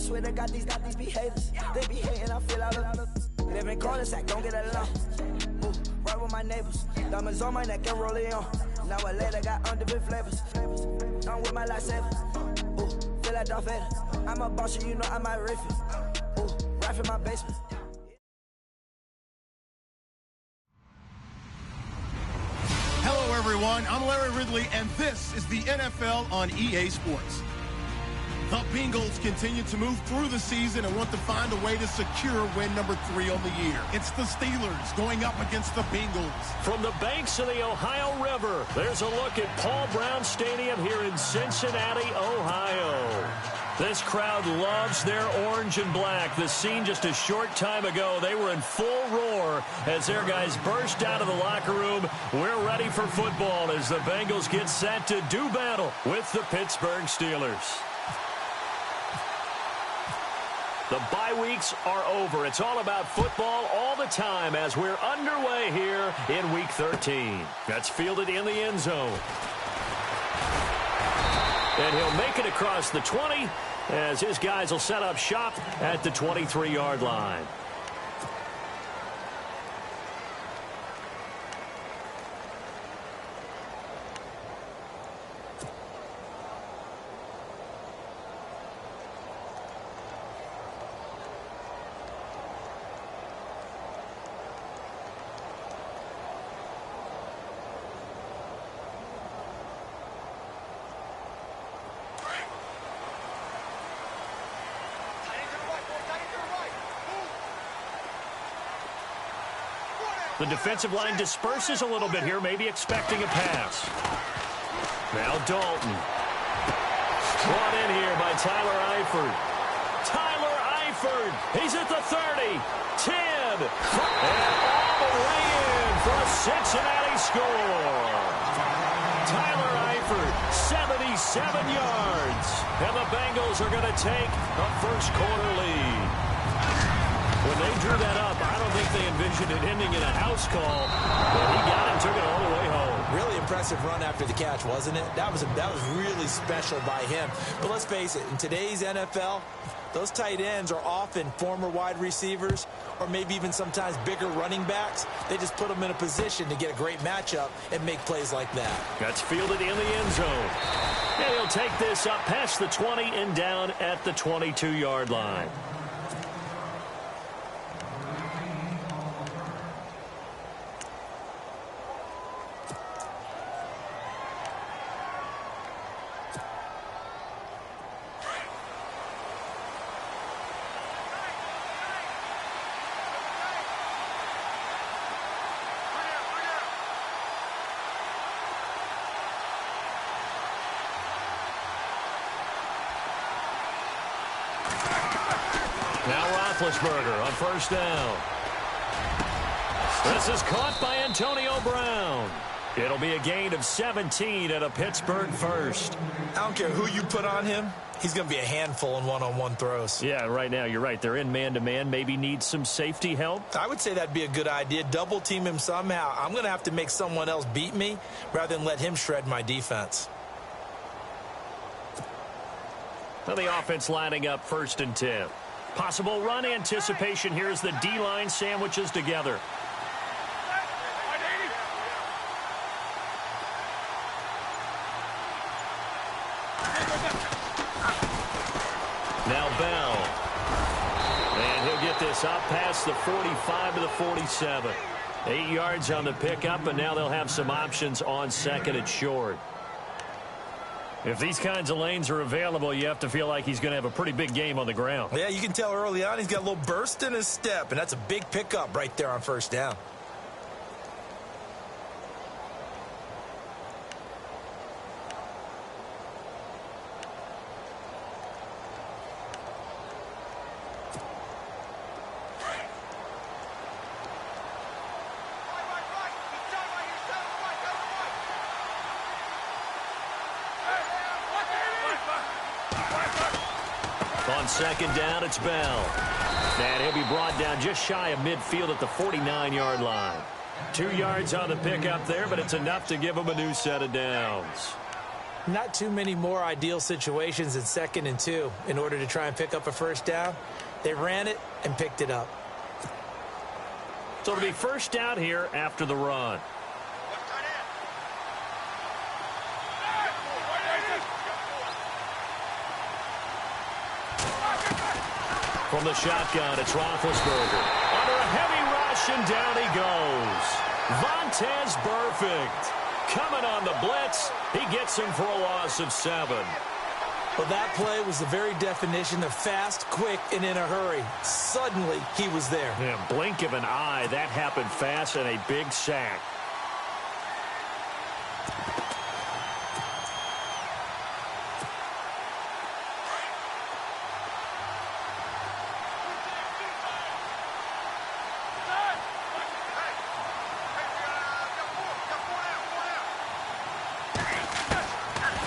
swear to God, these be haters. They be hating, I feel out of. Live in cul-de-sac, don't get along. Ooh, right with my neighbors. Diamonds on my neck and roll it on. Now I later got undefeated flavors. I'm with my lifesaver. Ooh, feel like Darth Vader. I'm a boss, you know I might riff it. Ooh, right in my basement. Hello, everyone. I'm Larry Ridley, and this is the NFL on EA Sports. The Bengals continue to move through the season and want to find a way to secure win number 3 on the year. It's the Steelers going up against the Bengals. From the banks of the Ohio River, there's a look at Paul Brown Stadium here in Cincinnati, Ohio. This crowd loves their orange and black. The scene just a short time ago, they were in full roar as their guys burst out of the locker room. We're ready for football as the Bengals get set to do battle with the Pittsburgh Steelers. The bye weeks are over. It's all about football all the time as we're underway here in Week 13. That's fielded in the end zone. And he'll make it across the 20 as his guys will set up shop at the 23-yard line. The defensive line disperses a little bit here, maybe expecting a pass. Now Dalton. Brought in here by Tyler Eifert. Tyler Eifert. He's at the 30. 10. And all the way in for a Cincinnati score. Tyler Eifert, 77 yards. And the Bengals are going to take a first-quarter lead. When they drew that up, I don't think they envisioned it ending in a house call, but he got it and took it all the way home. Really impressive run after the catch, wasn't it? That was really special by him. But let's face it, in today's NFL, those tight ends are often former wide receivers or maybe even sometimes bigger running backs. They just put them in a position to get a great matchup and make plays like that. That's fielded in the end zone. And he'll take this up past the 20 and down at the 22-yard line. Now Roethlisberger on first down. This is caught by Antonio Brown. It'll be a gain of 17 and a Pittsburgh first. I don't care who you put on him. He's going to be a handful in one-on-one throws. Yeah, right now you're right. They're in man-to-man. Maybe need some safety help. I would say that'd be a good idea. Double team him somehow. I'm going to have to make someone else beat me rather than let him shred my defense. Now the offense lining up first and 10. Possible run anticipation here as the D-line sandwiches together. Now Bell. And he'll get this up past the 45 to the 47. 8 yards on the pickup, and now they'll have some options on second and short. If these kinds of lanes are available, you have to feel like he's going to have a pretty big game on the ground. Yeah, you can tell early on he's got a little burst in his step, and that's a big pickup right there on first down. On second down, it's Bell. And he'll be brought down just shy of midfield at the 49-yard line. 2 yards on the pickup there, but it's enough to give him a new set of downs. Not too many more ideal situations in 2nd and 2 in order to try and pick up a first down. They ran it and picked it up. So it'll be first down here after the run. From the shotgun, it's Roethlisberger. Under a heavy rush, and down he goes. Vontaze Burfict coming on the blitz. He gets him for a loss of 7. Well, that play was the very definition of fast, quick, and in a hurry. Suddenly, he was there. Yeah, blink of an eye. That happened fast, and a big sack.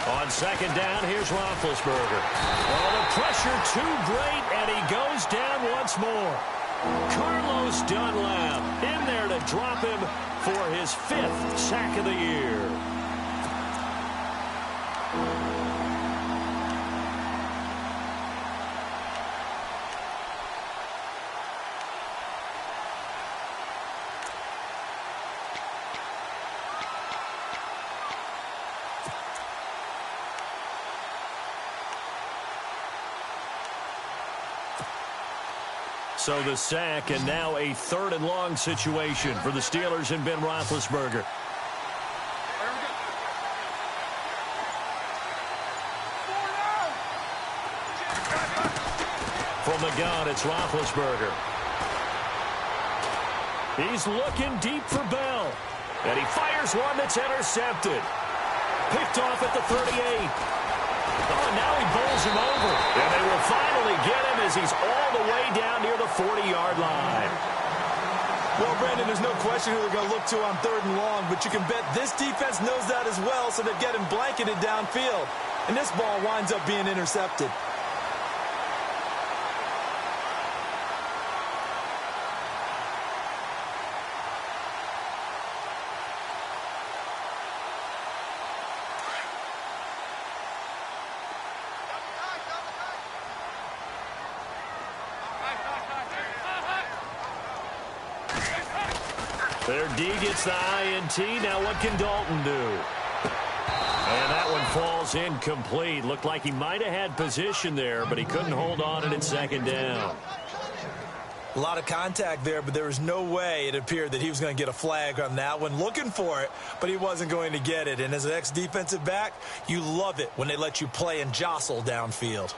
On 2nd down, here's Roethlisberger. Oh, the pressure too great, and he goes down once more. Carlos Dunlap in there to drop him for his 5th sack of the year. So the sack, and now a 3rd and long situation for the Steelers and Ben Roethlisberger. From the gun, it's Roethlisberger. He's looking deep for Bell. And he fires one that's intercepted. Picked off at the 38. Oh, and now he bowls him over. And they will finally get him as he's all the way down near the 40-yard line. Well, Brandon, there's no question who they're going to look to on 3rd and long, but you can bet this defense knows that as well, so they're getting blanketed downfield. And this ball winds up being intercepted. Their D gets the INT. Now what can Dalton do? And that one falls incomplete. Looked like he might have had position there, but he couldn't hold on and it's 2nd down. A lot of contact there, but there was no way it appeared that he was going to get a flag on that one. Looking for it, but he wasn't going to get it. And as an ex-defensive back, you love it when they let you play and jostle downfield.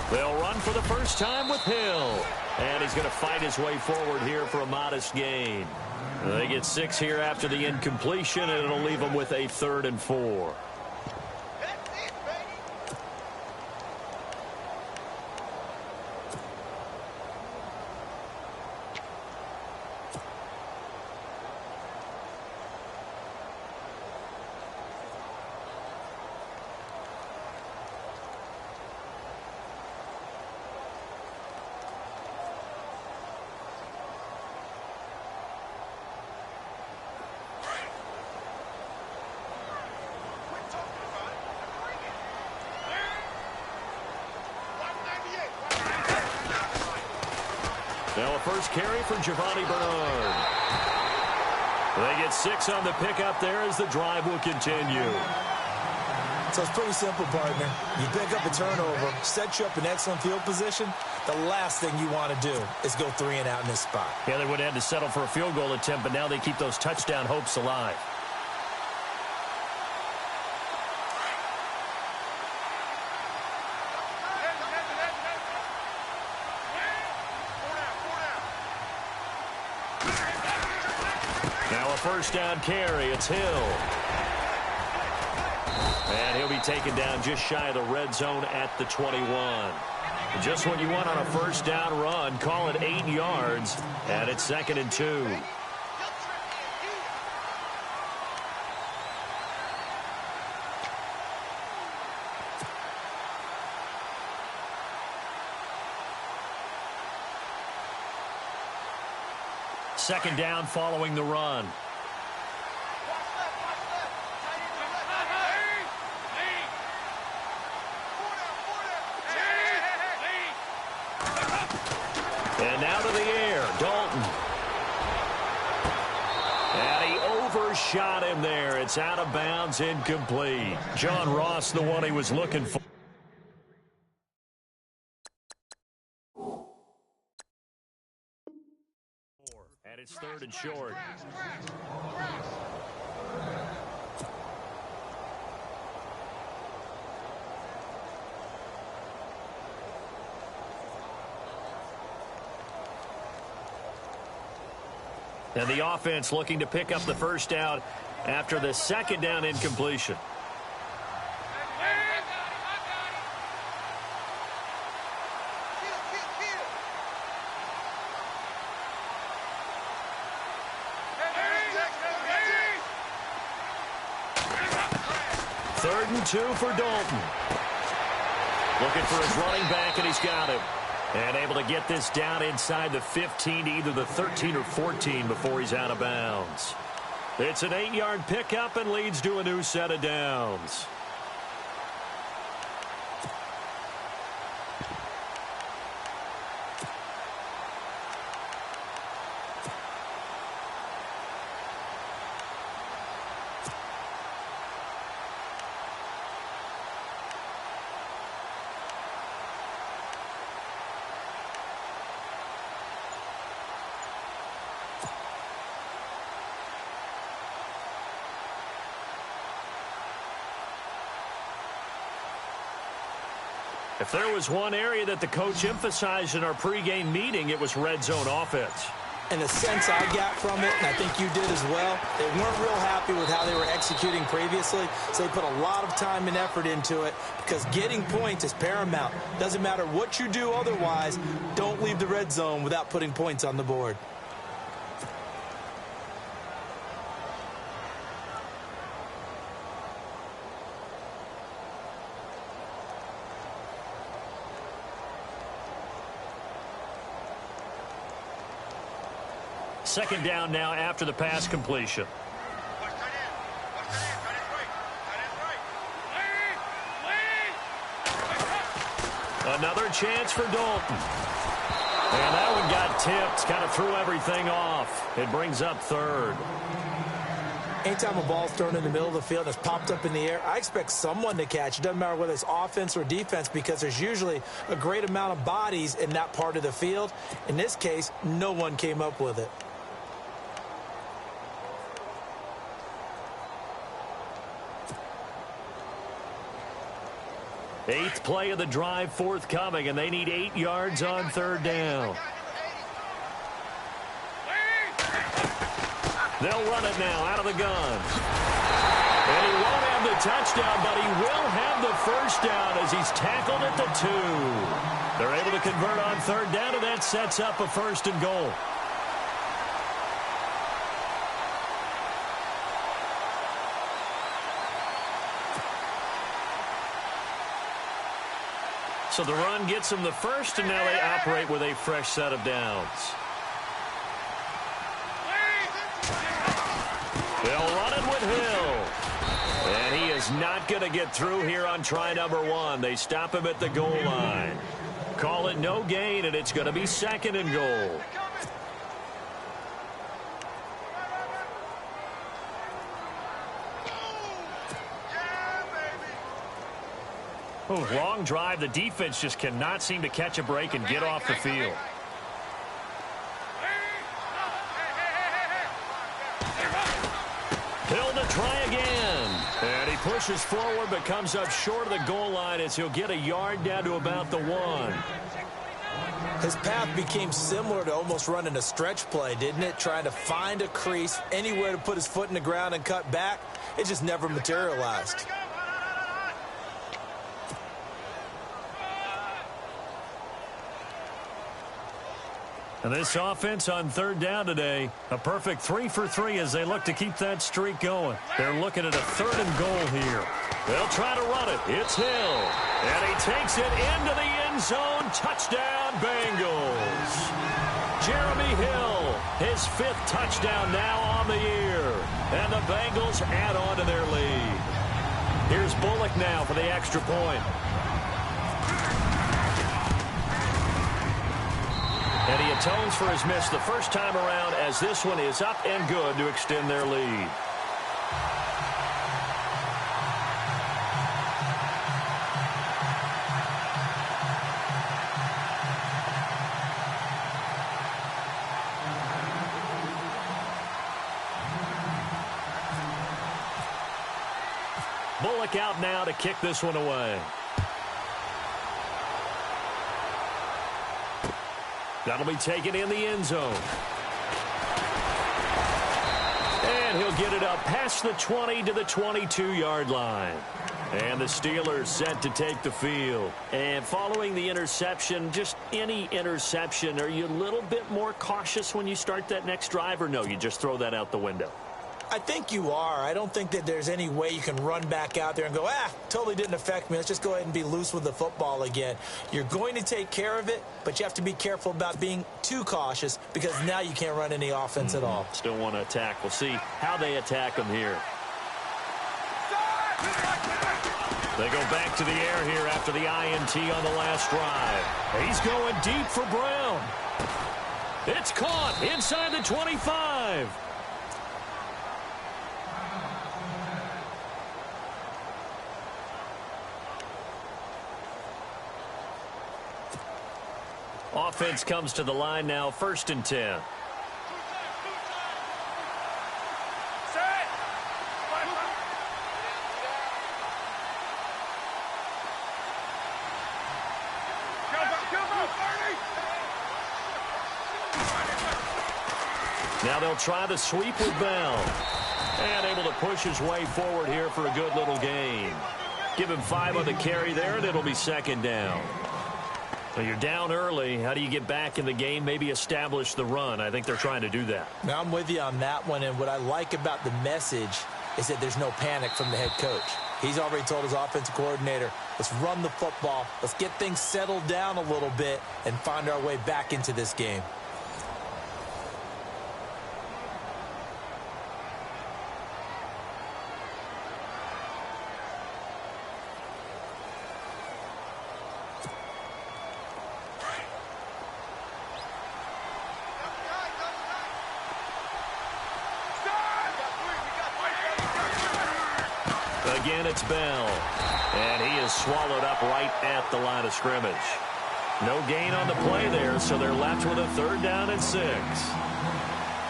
They'll run for the first time with Hill. And he's going to fight his way forward here for a modest gain. They get 6 here after the incompletion, and it'll leave them with a 3rd and 4. Now a first carry for Giovanni Bernard. They get 6 on the pickup there as the drive will continue. So it's pretty simple, partner. You pick up a turnover, set you up in excellent field position. The last thing you want to do is go 3 and out in this spot. Yeah, they would have had to settle for a field goal attempt, but now they keep those touchdown hopes alive. Now a first down carry. It's Hill. And he'll be taken down just shy of the red zone at the 21. Just what you want on a first down run. Call it 8 yards. And it's 2nd and 2. second down following the run. And now to the air, Dalton. And he overshot him there. It's out of bounds, incomplete. John Ross, the one he was looking for. And it's third and short. And the offense looking to pick up the first down after the second down incompletion. Third and 2 for Dalton. Looking for his running back, and he's got him. And able to get this down inside the 15 to either the 13 or 14 before he's out of bounds. It's an 8-yard pickup and leads to a new set of downs. If there was one area that the coach emphasized in our pregame meeting, it was red zone offense. And the sense I got from it, and I think you did as well, they weren't real happy with how they were executing previously, so they put a lot of time and effort into it because getting points is paramount. Doesn't matter what you do otherwise, don't leave the red zone without putting points on the board. Second down now after the pass completion. Another chance for Dalton. And that one got tipped, kind of threw everything off. It brings up third. Anytime a ball's thrown in the middle of the field and it's popped up in the air, I expect someone to catch. It doesn't matter whether it's offense or defense because there's usually a great amount of bodies in that part of the field. In this case, no one came up with it. Eighth play of the drive forthcoming, and they need 8 yards on third down. They'll run it now out of the gun. And he won't have the touchdown, but he will have the first down as he's tackled at the 2. They're able to convert on third down, and that sets up a first and goal. So the run gets them the first, and now they operate with a fresh set of downs. They'll run it with Hill. And he is not going to get through here on try number 1. They stop him at the goal line. Call it no gain, and it's going to be second and goal. Oh, long drive. The defense just cannot seem to catch a break and get off the field. Hill to try again. And he pushes forward but comes up short of the goal line as he'll get a yard down to about the 1. His path became similar to almost running a stretch play, didn't it? Trying to find a crease, anywhere to put his foot in the ground and cut back. It just never materialized. And this offense on third down today, a perfect 3 for 3 as they look to keep that streak going. They're looking at a third and goal here. They'll try to run it. It's Hill. And he takes it into the end zone. Touchdown, Bengals. Jeremy Hill, his 5th touchdown now on the year. And the Bengals add on to their lead. Here's Bullock now for the extra point. And he atones for his miss the first time around, as this one is up and good to extend their lead. Bullock out now to kick this one away. That'll be taken in the end zone. And he'll get it up past the 20 to the 22-yard line. And the Steelers set to take the field. And following the interception, just any interception, are you a little bit more cautious when you start that next drive, or no, you just throw that out the window? I think you are. I don't think that there's any way you can run back out there and go, totally didn't affect me. Let's just go ahead and be loose with the football again. You're going to take care of it, but you have to be careful about being too cautious, because now you can't run any offense at all. Still want to attack. We'll see how they attack them here. They go back to the air here after the INT on the last drive. He's going deep for Brown. It's caught inside the 25. Offense comes to the line now, 1st and 10. Now they'll try the sweep with Bell. And able to push his way forward here for a good little gain. Give him 5 on the carry there, and it'll be 2nd down. So you're down early. How do you get back in the game? Maybe establish the run. I think they're trying to do that. Now, I'm with you on that one, and what I like about the message is that there's no panic from the head coach. He's already told his offensive coordinator, let's run the football, let's get things settled down a little bit and find our way back into this game. Again, it's Bell. And he is swallowed up right at the line of scrimmage. No gain on the play there, so they're left with a 3rd down and 6.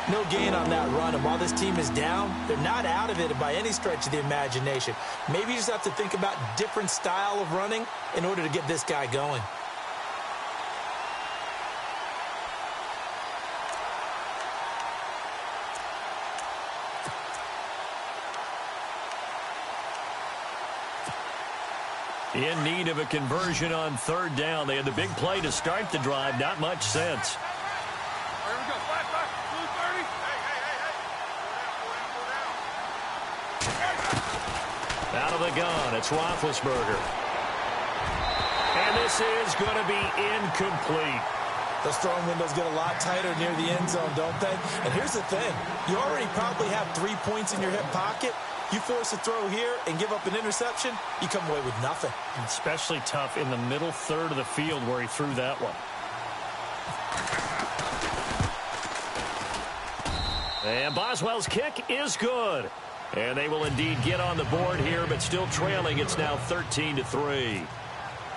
No gain on that run, and while this team is down, they're not out of it by any stretch of the imagination. Maybe you just have to think about different style of running in order to get this guy going. In need of a conversion on 3rd down. They had the big play to start the drive. Not much sense. Here we go. Flat, blue 30. Hey. Out of the gun, it's Roethlisberger. And this is going to be incomplete. Those throwing windows get a lot tighter near the end zone, don't they? And here's the thing. You already probably have 3 points in your hip pocket. You force a throw here and give up an interception, you come away with nothing. Especially tough in the middle 3rd of the field where he threw that one. And Boswell's kick is good. And they will indeed get on the board here, but still trailing. It's now 13-3.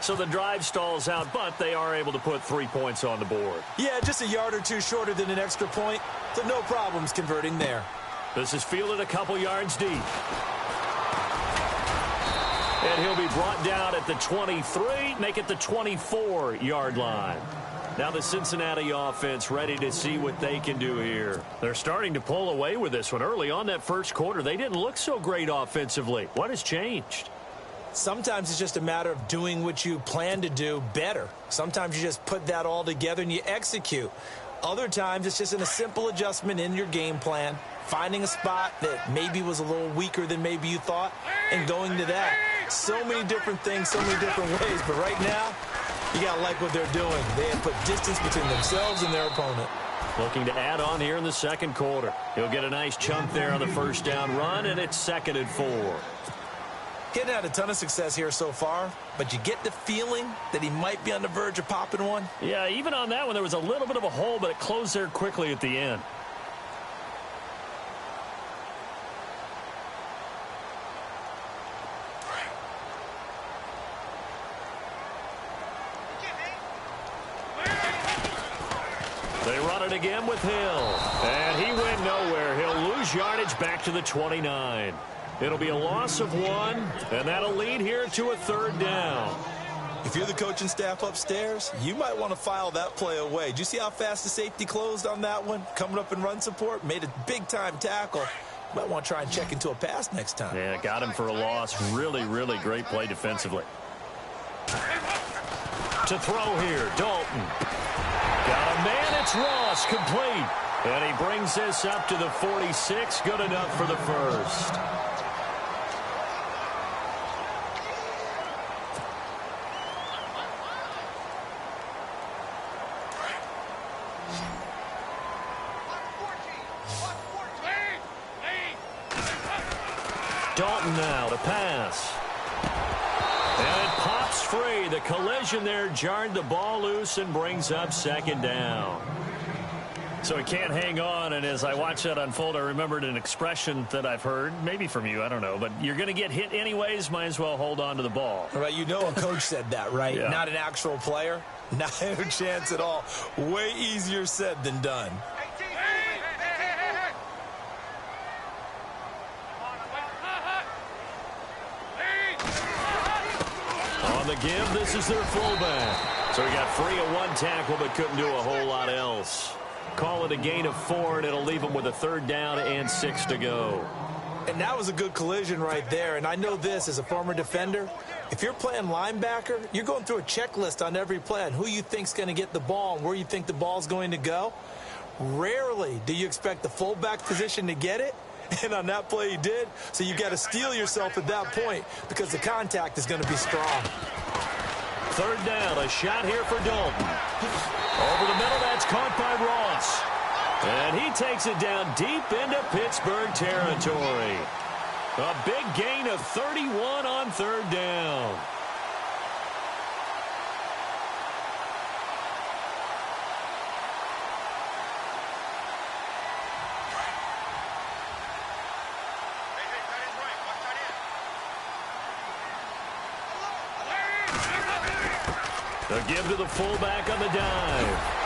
So the drive stalls out, but they are able to put 3 points on the board. Yeah, just a yard or two shorter than an extra point, so no problems converting there. This is fielded a couple yards deep. And he'll be brought down at the 23, make it the 24-yard line. Now the Cincinnati offense ready to see what they can do here. They're starting to pull away with this one. Early on that first quarter, they didn't look so great offensively. What has changed? Sometimes it's just a matter of doing what you plan to do better. Sometimes you just put that all together and you execute. Other times it's just a simple adjustment in your game plan, finding a spot that maybe was a little weaker than maybe you thought, and going to that. So many different things, so many different ways, but right now, you got to like what they're doing. They have put distance between themselves and their opponent. Looking to add on here in the second quarter. He'll get a nice chunk there on the first down run, and it's 2nd and 4. He hadn't had a ton of success here so far, but you get the feeling that he might be on the verge of popping one. Yeah, even on that one, there was a little bit of a hole, but it closed there quickly at the end. They run it again with Hill. And he went nowhere. He'll lose yardage back to the 29. It'll be a loss of 1, and that'll lead here to a 3rd down. If you're the coaching staff upstairs, you might want to file that play away. Did you see how fast the safety closed on that one? Coming up in run support, made a big-time tackle. Might want to try and check into a pass next time. Yeah, got him for a loss. Really, really great play defensively. To throw here, Dalton. Got a man, it's Ross, complete. And he brings this up to the 46, good enough for the first. Dalton now to pass. And it pops free. The collision there jarred the ball loose and brings up 2nd down. So he can't hang on, and as I watch that unfold, I remembered an expression that I've heard, maybe from you, I don't know, but you're going to get hit anyways, might as well hold on to the ball. Right, you know a coach said that, right? Yeah. Not an actual player. Not a chance at all. Way easier said than done. On the give, this is their fullback. So he got free of 1 tackle, but couldn't do a whole lot else. Call it a gain of 4, and it'll leave him with a 3rd down and 6 to go. And that was a good collision right there. And I know this as a former defender. If you're playing linebacker, you're going through a checklist on every play on who you think's going to get the ball and where you think the ball's going to go. Rarely do you expect the fullback position to get it. And on that play he did. So you got to steel yourself at that point because the contact is going to be strong. 3rd down, a shot here for Dalton. Over the middle, that's caught by Ross. And he takes it down deep into Pittsburgh territory. A big gain of 31 on 3rd down. The give to the fullback on the dive.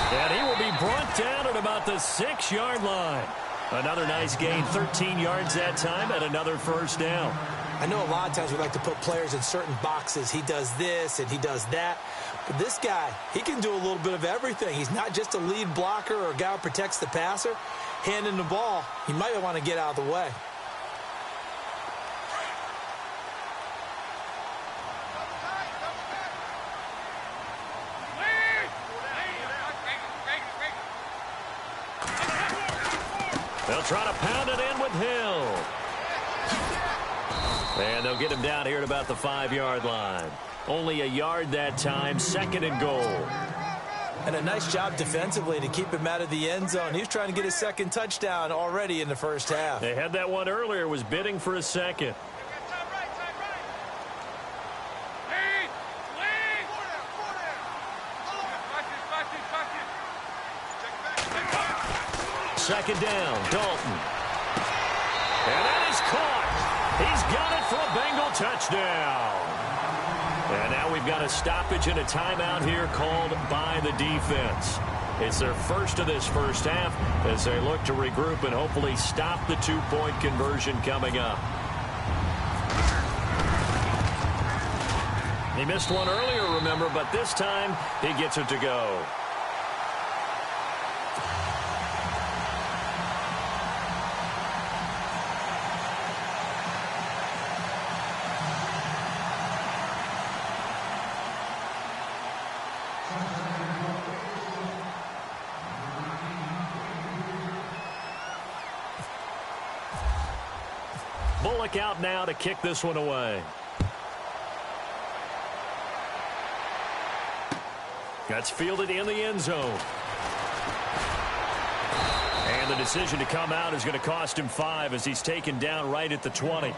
And he will be brought down at about the 6-yard line. Another nice gain, 13 yards that time, and another 1st down. I know a lot of times we like to put players in certain boxes. He does this and he does that. But this guy, he can do a little bit of everything. He's not just a lead blocker or a guy who protects the passer. Handing the ball, he might want to get out of the way. They'll try to pound it in with Hill. And they'll get him down here at about the 5-yard line. Only a yard that time, 2nd and goal. And a nice job defensively to keep him out of the end zone. He was trying to get his 2nd touchdown already in the first half. They had that one earlier, was bidding for a 2nd. Second down, Dalton. And that is caught. He's got it for a Bengal touchdown. And now we've got a stoppage and a timeout here called by the defense. It's their first of this first half as they look to regroup and hopefully stop the 2-point conversion coming up. He missed one earlier, remember, but this time he gets it to go. Bullock out now to kick this one away. That's fielded in the end zone. And the decision to come out is going to cost him 5 as he's taken down right at the 20.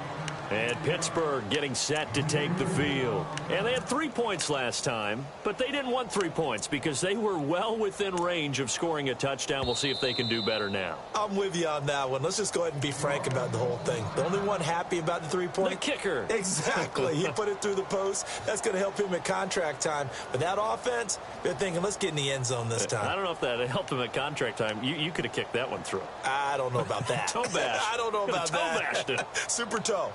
And Pittsburgh getting set to take the field. And they had 3 points last time, but they didn't want 3 points because they were well within range of scoring a touchdown. We'll see if they can do better now. I'm with you on that one. Let's just go ahead and be frank about the whole thing. The only one happy about the 3-point? The kicker. Exactly. He put it through the post. That's going to help him at contract time. But that offense, they're thinking, let's get in the end zone this time. I don't know if that helped him at contract time. You could have kicked that one through. I don't know about that. Toe bash. I don't know about toe that. Bashed it. Super toe.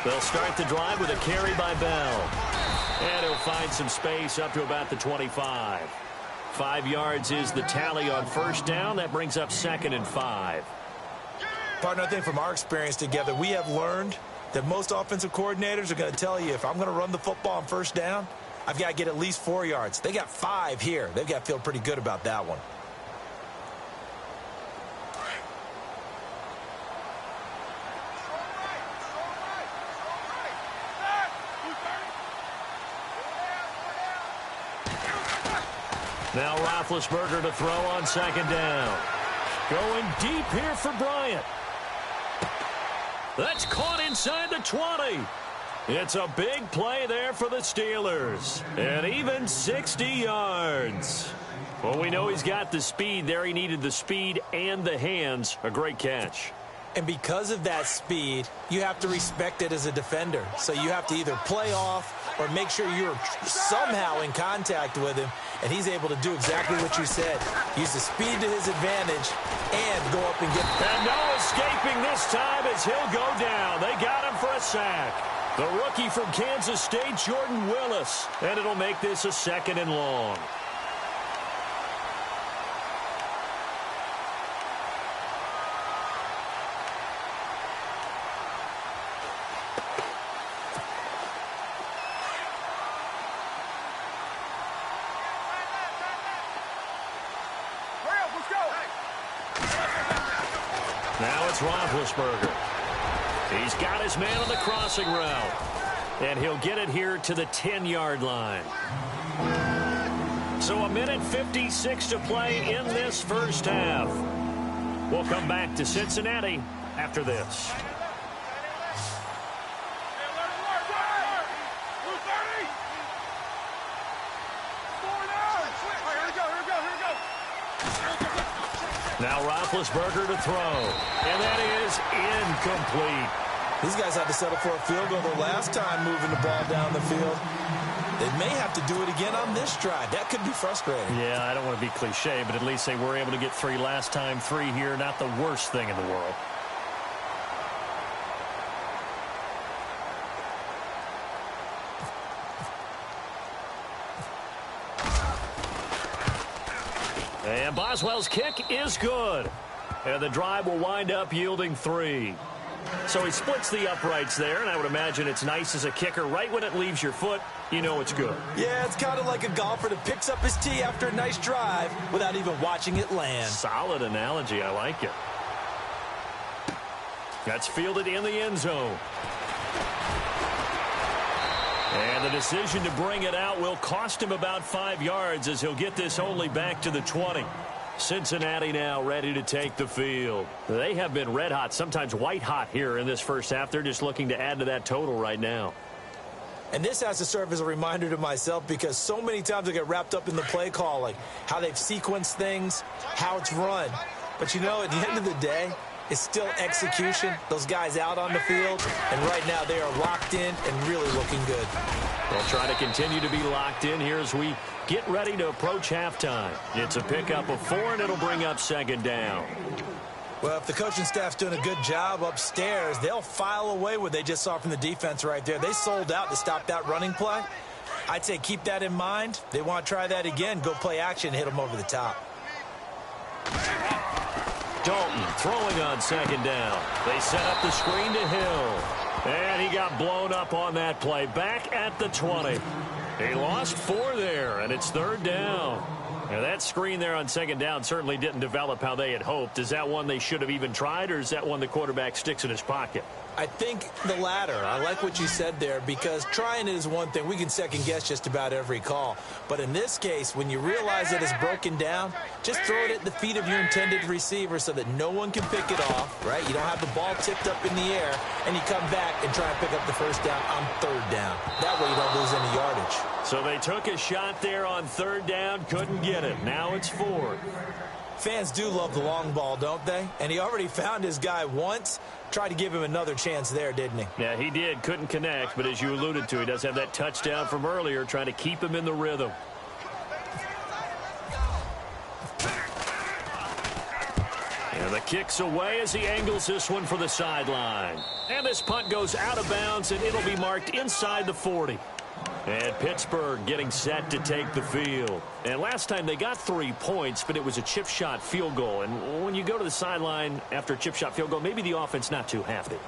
They'll start the drive with a carry by Bell. And he'll find some space up to about the 25. 5 yards is the tally on first down. That brings up 2nd and 5. Partner, I think from our experience together, we have learned that most offensive coordinators are going to tell you, if I'm going to run the football on first down, I've got to get at least 4 yards. They got 5 here. They've got to feel pretty good about that one. Now Roethlisberger to throw on 2nd down. Going deep here for Bryant. That's caught inside the 20. It's a big play there for the Steelers. And even 60 yards. Well, we know he's got the speed there. He needed the speed and the hands. A great catch. And because of that speed, you have to respect it as a defender. So you have to either play off or make sure you're somehow in contact with him. And he's able to do exactly what you said. Use the speed to his advantage and go up and get... And no escaping this time as he'll go down. They got him for a sack. The rookie from Kansas State, Jordan Willis. And it'll make this a 2nd and long. Now it's Roethlisberger. He's got his man on the crossing route. And he'll get it here to the 10-yard line. So 1:56 to play in this first half. We'll come back to Cincinnati after this. Now Roethlisberger to throw. And that is incomplete. These guys had to settle for a field goal the last time moving the ball down the field. They may have to do it again on this drive. That could be frustrating. Yeah, I don't want to be cliche, but at least they were able to get 3 last time. 3 here, not the worst thing in the world. And Boswell's kick is good. And the drive will wind up yielding 3. So he splits the uprights there, and I would imagine it's nice as a kicker. Right when it leaves your foot, you know it's good. Yeah, it's kind of like a golfer that picks up his tee after a nice drive without even watching it land. Solid analogy. I like it. That's fielded in the end zone. And the decision to bring it out will cost him about 5 yards as he'll get this only back to the 20. Cincinnati now ready to take the field. They have been red hot, sometimes white hot here in this first half. They're just looking to add to that total right now. And this has to serve as a reminder to myself because so many times I get wrapped up in the play calling, how they've sequenced things, how it's run. But, you know, at the end of the day, it's still execution. Those guys out on the field, and right now they are locked in and really looking good. They'll try to continue to be locked in here as we get ready to approach halftime. It's a pickup of 4, and it'll bring up 2nd down. Well, if the coaching staff's doing a good job upstairs, they'll file away what they just saw from the defense right there. They sold out to stop that running play. I'd say keep that in mind. They want to try that again. Go play action, hit them over the top. Dalton throwing on 2nd down. They set up the screen to Hill. And he got blown up on that play. Back at the 20. He lost 4 there, and it's 3rd down. Now, that screen there on 2nd down certainly didn't develop how they had hoped. Is that one they should have even tried, or is that one the quarterback sticks in his pocket? I think the latter. I like what you said there, because trying it is one thing. We can second-guess just about every call. But in this case, when you realize that it's broken down, just throw it at the feet of your intended receiver so that no one can pick it off, right? You don't have the ball tipped up in the air, and you come back and try and pick up the 1st down on 3rd down. That way you don't lose any yardage. So they took a shot there on 3rd down, couldn't get it. Now it's 4th. Fans do love the long ball, don't they? And he already found his guy once. Tried to give him another chance there, didn't he? Yeah, he did. Couldn't connect, but as you alluded to, he does have that touchdown from earlier, trying to keep him in the rhythm. And the kick's away as he angles this one for the sideline. And this punt goes out of bounds, and it'll be marked inside the 40. And Pittsburgh getting set to take the field. And last time they got 3 points, but it was a chip shot field goal. And when you go to the sideline after a chip shot field goal, maybe the offense not too happy.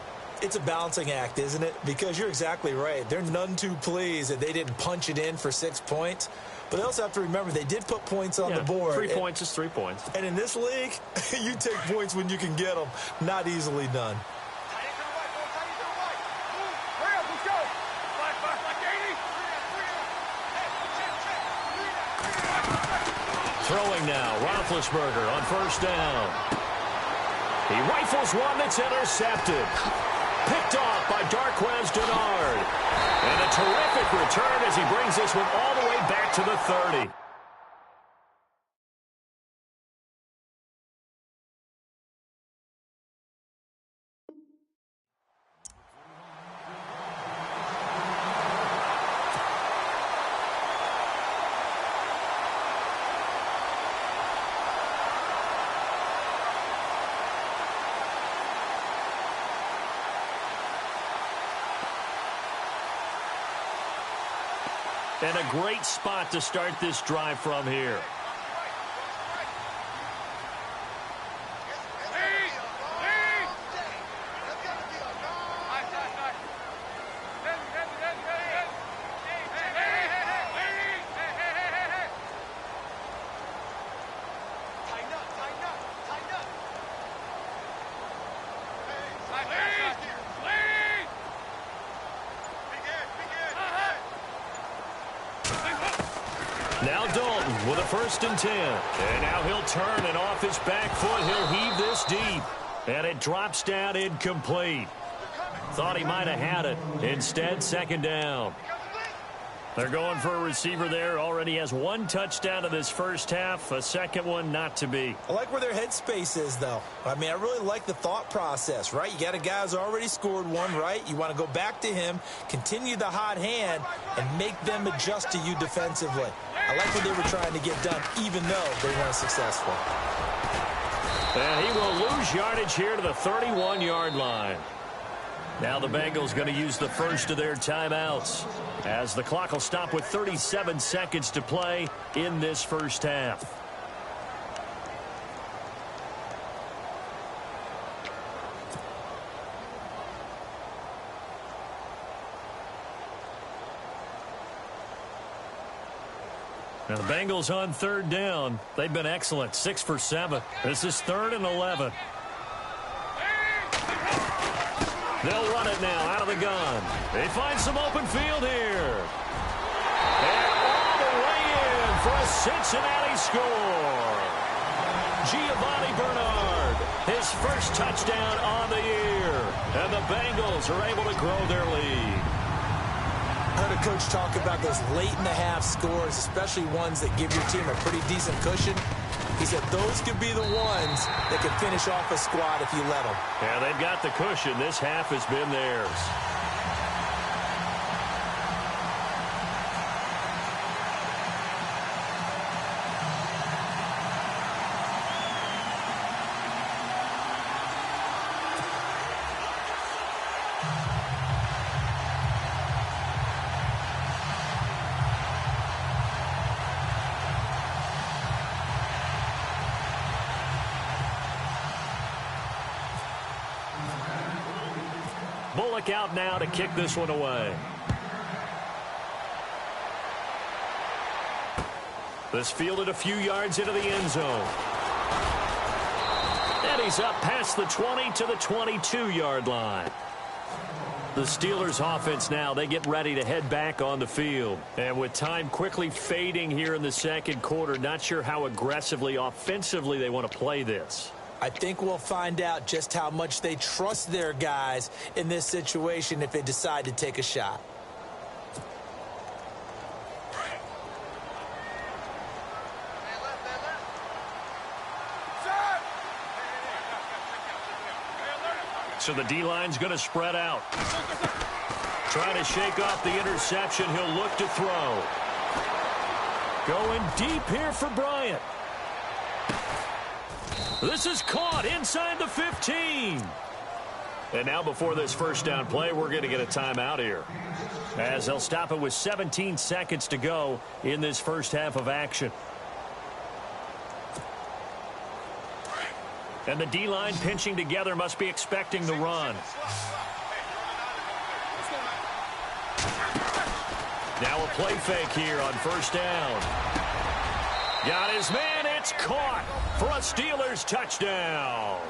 It's a balancing act, isn't it? Because you're exactly right. They're none too pleased that they didn't punch it in for 6 points. But they also have to remember they did put points on the board. 3 points is 3 points. And in this league, you take points when you can get them. Not easily done. Throwing now, Roethlisberger on 1st down. He rifles one that's intercepted. Picked off by Darquez Dennard. And a terrific return as he brings this one all the way back to the 30. And a great spot to start this drive from here. Now Dalton with a 1st and 10. And now he'll turn, and off his back foot, he'll heave this deep. And it drops down incomplete. Thought he might have had it. Instead, 2nd down. They're going for a receiver there. Already has 1 touchdown in this 1st half. A 2nd one not to be. I like where their headspace is, though. I mean, I really like the thought process, right? You got a guy who's already scored 1, right? You want to go back to him, continue the hot hand, and make them adjust to you defensively. I like what they were trying to get done, even though they weren't successful. And he will lose yardage here to the 31-yard line. Now the Bengals going to use the first of their timeouts, as the clock will stop with 37 seconds to play in this 1st half. Now the Bengals on 3rd down. They've been excellent, 6 for 7. This is 3rd and 11. They'll run it now out of the gun. They find some open field here. And all the way in for a Cincinnati score. Giovanni Bernard, his 1st touchdown on the year. And the Bengals are able to grow their lead. I heard a coach talk about those late-in-the-half scores, especially ones that give your team a pretty decent cushion. He said those could be the ones that can finish off a squad if you let them. Yeah, they've got the cushion. This half has been theirs. Bullock out now to kick this one away. This fielded a few yards into the end zone. And he's up past the 20 to the 22-yard line. The Steelers offense now, they get ready to head back on the field. And with time quickly fading here in the second quarter, not sure how aggressively, offensively they want to play this. I think we'll find out just how much they trust their guys in this situation if they decide to take a shot. So the D-line's going to spread out. Trying to shake off the interception. He'll look to throw. Going deep here for Bryant. This is caught inside the 15. And now before this first down play, we're going to get a timeout here, as they'll stop it with 17 seconds to go in this first half of action. And the D-line pinching together, must be expecting the run. Now a play fake here on first down. Got his man. It's caught for a Steelers touchdown.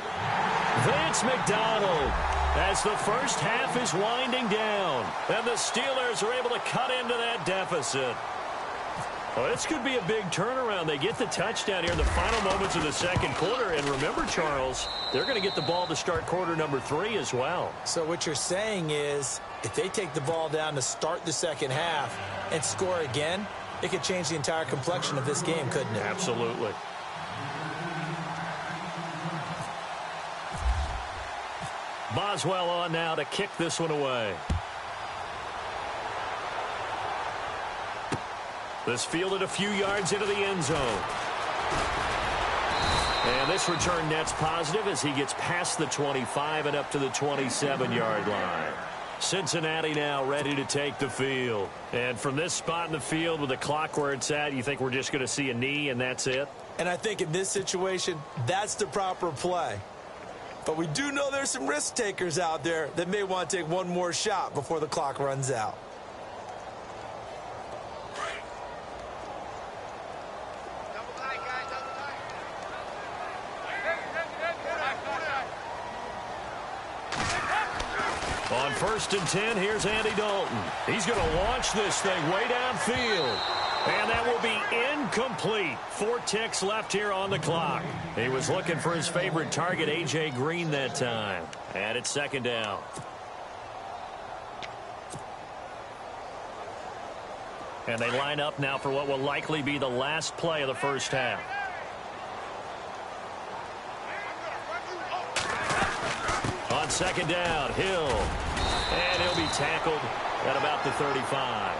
Vance McDonald, as the first half is winding down, and the Steelers are able to cut into that deficit. Well, this could be a big turnaround. They get the touchdown here in the final moments of the second quarter. And remember, Charles, they're going to get the ball to start quarter number 3 as well. So what you're saying is, if they take the ball down to start the second half and score again, it could change the entire complexion of this game, couldn't it? Absolutely. Boswell on now to kick this one away. This fielded a few yards into the end zone. And this return net's positive as he gets past the 25 and up to the 27-yard line. Cincinnati now ready to take the field. And from this spot in the field with the clock where it's at, you think we're just going to see a knee and that's it? And I think in this situation, that's the proper play. But we do know there's some risk takers out there that may want to take one more shot before the clock runs out. On 1st and 10, here's Andy Dalton. He's going to launch this thing way downfield. And that will be incomplete. 4 ticks left here on the clock. He was looking for his favorite target, A.J. Green, that time. And it's second down. And they line up now for what will likely be the last play of the first half. On second down, Hill. And he'll be tackled at about the 35.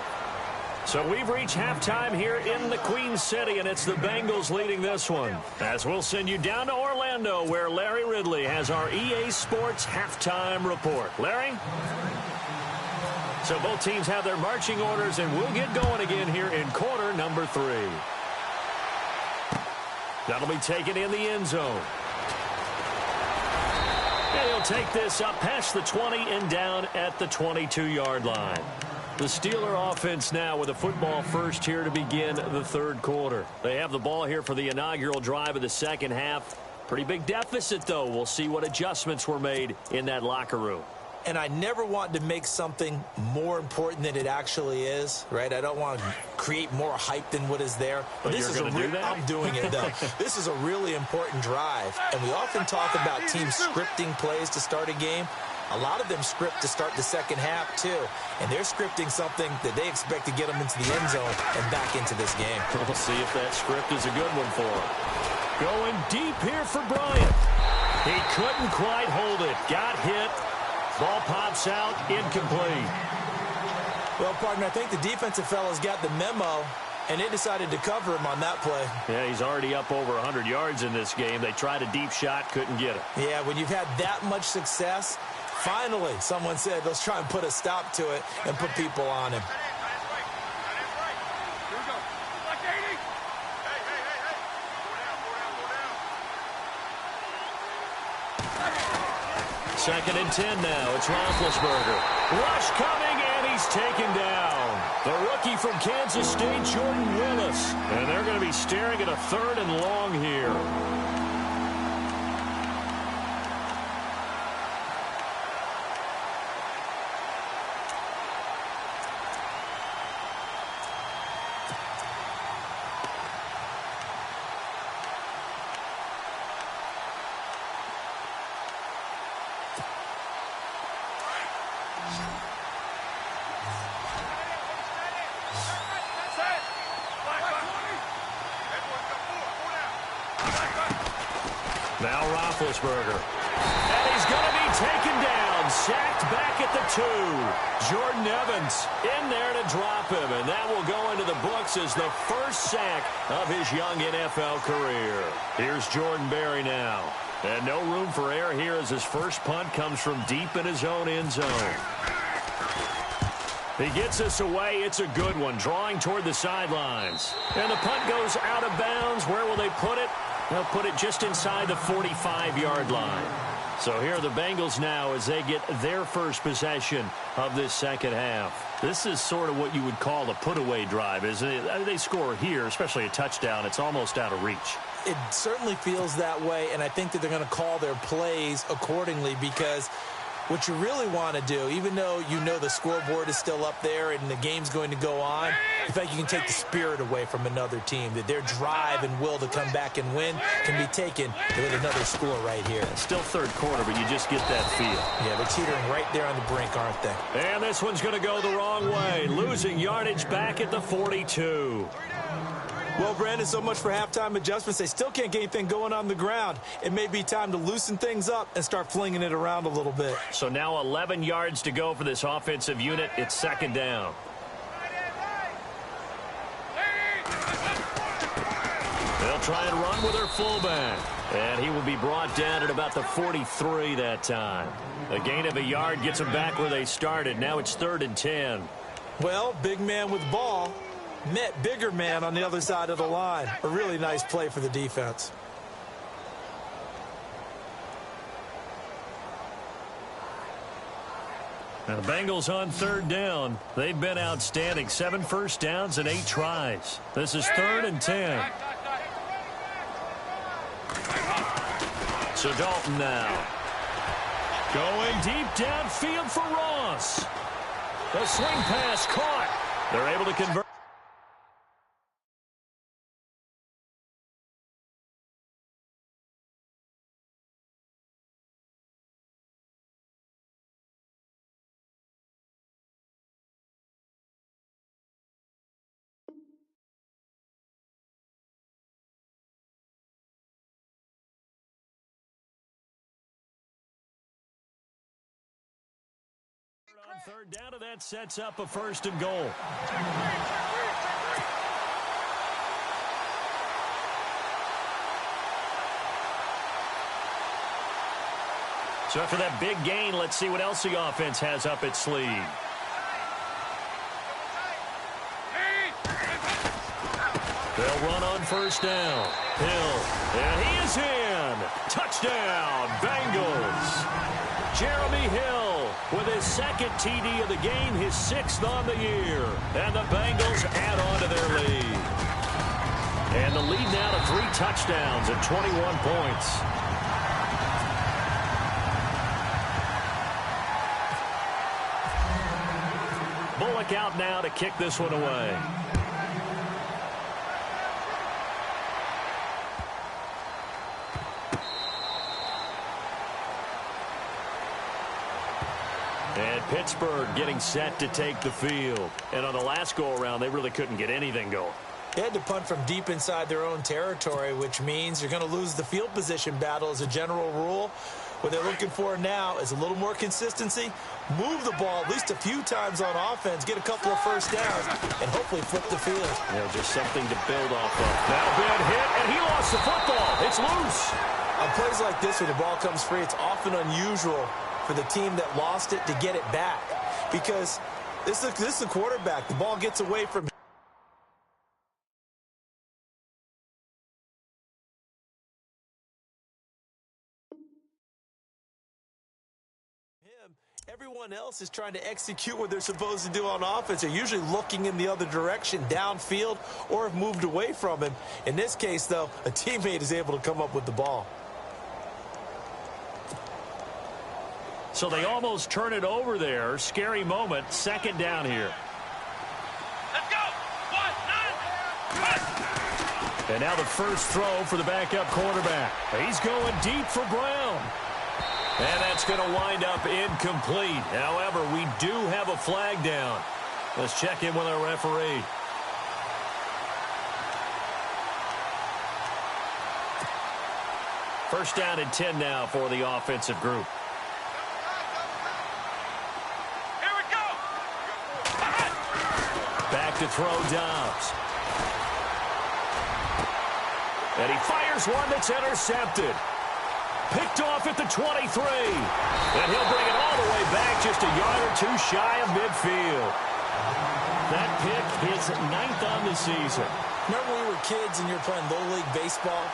So we've reached halftime here in the Queen City, and it's the Bengals leading this one. As we'll send you down to Orlando, where Larry Ridley has our EA Sports halftime report. Larry? So both teams have their marching orders, and we'll get going again here in quarter number 3. That'll be taken in the end zone. And he'll take this up past the 20 and down at the 22-yard line. The Steeler offense now with a football first here to begin the third quarter. They have the ball here for the inaugural drive of the second half. Pretty big deficit, though. We'll see what adjustments were made in that locker room. And I never want to make something more important than it actually is, right? I don't want to create more hype than what is there. But this is I'm doing it, though. This is a really important drive. And we often talk about teams scripting plays to start a game. A lot of them script to start the second half, too. And they're scripting something that they expect to get them into the end zone and back into this game. We'll see if that script is a good one for them. Going deep here for Bryant. He couldn't quite hold it. Got hit. Ball pops out, incomplete. Well, partner, I think the defensive fellas got the memo, and they decided to cover him on that play. Yeah, he's already up over 100 yards in this game. They tried a deep shot, couldn't get it. Yeah, when you've had that much success, finally, someone said, let's try and put a stop to it and put people on him. Second and 10 now. It's Roethlisberger. Rush coming, and he's taken down. The rookie from Kansas State, Jordan Willis. And they're going to be staring at a 3rd and long here. Now Roethlisberger. And he's going to be taken down. Sacked back at the 2. Jordan Evans in there to drop him. And that will go into the books as the first sack of his young NFL career. Here's Jordan Berry now. And no room for error here as his first punt comes from deep in his own end zone. He gets this away. It's a good one, drawing toward the sidelines. And the punt goes out of bounds. Where will they put it? They'll put it just inside the 45-yard line. So here are the Bengals now as they get their first possession of this second half. This is sort of what you would call a put-away drive, isn't it? They score here, especially a touchdown. It's almost out of reach. It certainly feels that way, and I think that they're going to call their plays accordingly because what you really want to do, even though you know the scoreboard is still up there and the game's going to go on, in fact, you can take the spirit away from another team, that their drive and will to come back and win can be taken with another score right here. Still third quarter, but you just get that feel. Yeah, they're teetering right there on the brink, aren't they? And this one's going to go the wrong way, losing yardage back at the 42. Well, Brandon, so much for halftime adjustments. They still can't get anything going on the ground. It may be time to loosen things up and start flinging it around a little bit. So now 11 yards to go for this offensive unit. It's second down. They'll try and run with their fullback. And he will be brought down at about the 43 that time. A gain of a yard gets them back where they started. Now it's 3rd and 10. Well, big man with ball met bigger man on the other side of the line. A really nice play for the defense. Now the Bengals on 3rd down. They've been outstanding. 7 first downs and 8 tries. This is 3rd and 10. So Dalton now. Going deep downfield for Ross. The swing pass caught. They're able to convert. On 3rd down, and that sets up a 1st and goal. So after that big gain, let's see what else the offense has up its sleeve. They'll run on 1st down. Hill, and he is in. Touchdown, Bengals. Jeremy Hill with his 2nd TD of the game, his 6th on the year. And the Bengals add on to their lead. And the lead now to 3 touchdowns and 21 points. Bullock out now to kick this one away. And Pittsburgh getting set to take the field. And on the last go-around, they really couldn't get anything going. They had to punt from deep inside their own territory, which means you're going to lose the field position battle as a general rule. What they're looking for now is a little more consistency, move the ball at least a few times on offense, get a couple of first downs, and hopefully flip the field. Yeah, just something to build off of. Now bad hit, and he lost the football. It's loose. On plays like this where the ball comes free, it's often unusual for the team that lost it to get it back, because this is a quarterback. The ball gets away from him. everyone else is trying to execute what they're supposed to do on offense, they're usually looking in the other direction, downfield, or have moved away from him. In this case, though, a teammate is able to come up with the ball. So they almost turn it over there. Scary moment. Second down here. Let's go. 1, 9, And now the first throw for the backup quarterback. He's going deep for Brown. And that's going to wind up incomplete. However, we do have a flag down. Let's check in with our referee. First down and 10 now for the offensive group. Here we go. Back to throw Dobbs. And he fires one that's intercepted. Picked off at the 23. And he'll bring it all the way back just a yard or two shy of midfield. That pick is 9th on the season. Remember when we were kids and you were playing Little League Baseball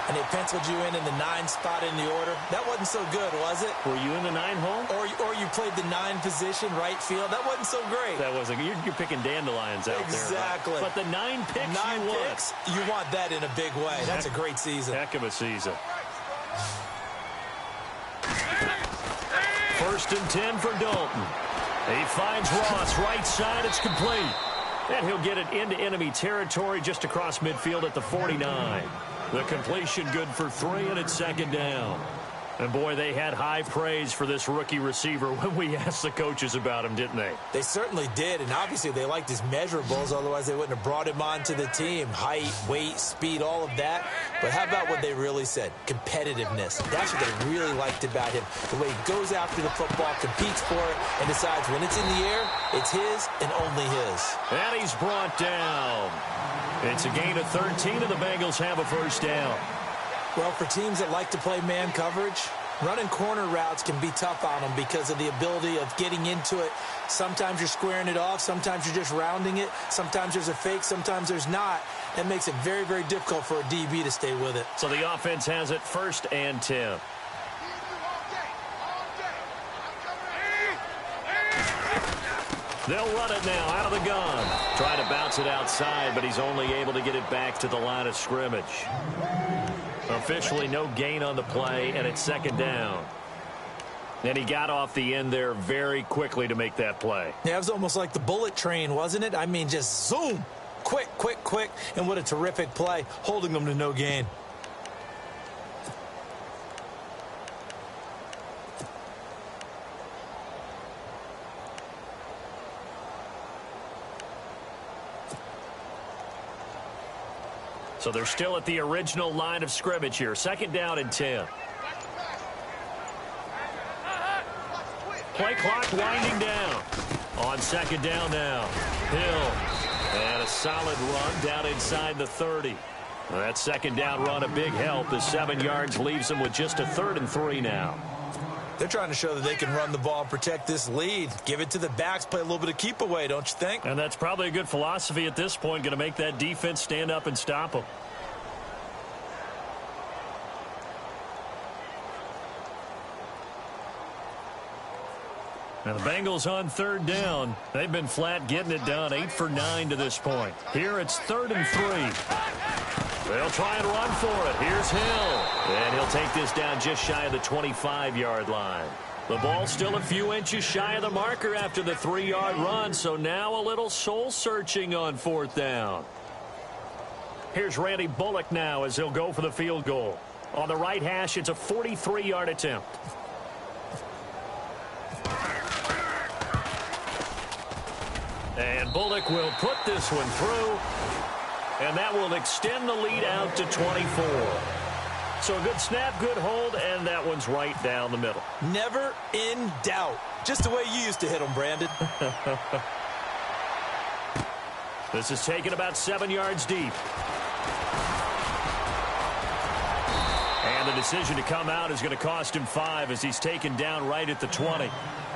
and they penciled you in the 9 spot in the order? That wasn't so good, was it? Were you in the 9 hole? Or you played the 9 position, right field. That wasn't so great. That wasn't. You're picking dandelions out exactly. there. Right? But the 9 picks 9 you picks, you want that in a big way. That's a great season. Heck of a season. First and 10 for Dalton. He finds Ross right side. It's complete. And he'll get it into enemy territory just across midfield at the 49. The completion good for 3, and it's second down. And, boy, they had high praise for this rookie receiver when we asked the coaches about him, didn't they? They certainly did, and obviously they liked his measurables. Otherwise, they wouldn't have brought him onto the team. Height, weight, speed, all of that. But how about what they really said? Competitiveness. That's what they really liked about him. The way he goes after the football, competes for it, and decides when it's in the air, it's his and only his. And he's brought down. It's a gain of 13, and the Bengals have a first down. Well, for teams that like to play man coverage, running corner routes can be tough on them because of the ability of getting into it. Sometimes you're squaring it off. Sometimes you're just rounding it. Sometimes there's a fake. Sometimes there's not. That makes it very, very difficult for a DB to stay with it. So the offense has it first and 10. They'll run it now out of the gun. Trying to bounce it outside, but he's only able to get it back to the line of scrimmage. Officially no gain on the play, and it's second down. And he got off the end there very quickly to make that play. Yeah, it was almost like the bullet train, wasn't it? I mean, just zoom. Quick, quick, quick. And what a terrific play, holding them to no gain. So they're still at the original line of scrimmage here. Second down and 10. Play clock winding down. On second down now. Hill. And a solid run down inside the 30. Well, that second down run a big help. The 7 yards leaves them with just a 3rd and 3 now. They're trying to show that they can run the ball and protect this lead. Give it to the backs, play a little bit of keep away, don't you think? And that's probably a good philosophy at this point, going to make that defense stand up and stop them. Now the Bengals on 3rd down. They've been flat getting it done. 8 for 9 to this point. Here it's 3rd and 3. They'll try and run for it. Here's Hill. And he'll take this down just shy of the 25-yard line. The ball still a few inches shy of the marker after the 3-yard run. So now a little soul-searching on 4th down. Here's Randy Bullock now as he'll go for the field goal. On the right hash, it's a 43-yard attempt. And Bullock will put this one through, and that will extend the lead out to 24. So a good snap, good hold, and that one's right down the middle. Never in doubt. Just the way you used to hit them, Brandon. This is taken about 7 yards deep. And the decision to come out is going to cost him 5 as he's taken down right at the 20.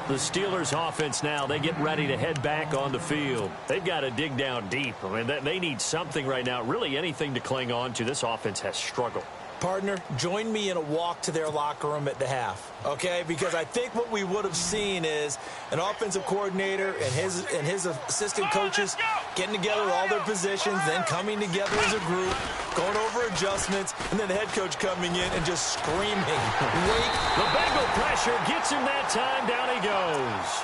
The Steelers offense now, they get ready to head back on the field. They've got to dig down deep. I mean, they need something right now, really anything to cling on to. This offense has struggled. Partner, join me in a walk to their locker room at the half, okay? Because I think what we would have seen is an offensive coordinator and his assistant coaches getting together with all their positions, then coming together as a group, going over adjustments, and then the head coach coming in and just screaming, wake. The Bengal pressure gets him that time. Down he goes.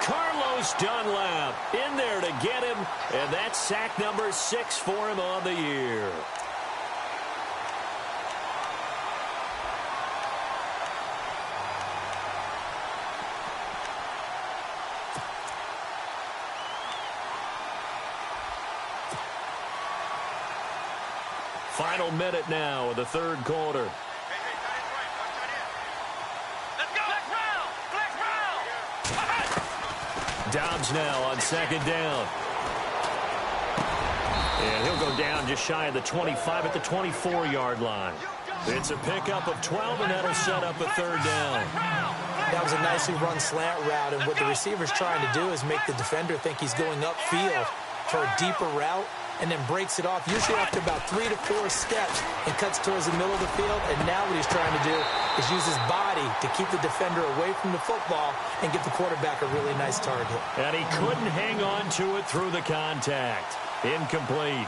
Carlos Dunlap in there to get him, and that's sack number 6 for him on the year. Final minute now of the third quarter. Let's go. Flex round. Dobbs now on second down. And he'll go down just shy of the 25 at the 24-yard line. It's a pickup of 12, and that'll set up a third down. That was a nicely run slant route, and what the receiver's trying to do is make the defender think he's going upfield for a deeper route, and then breaks it off, usually after about 3 to 4 steps, and cuts towards the middle of the field. And now what he's trying to do is use his body to keep the defender away from the football and give the quarterback a really nice target. And he couldn't hang on to it through the contact. Incomplete.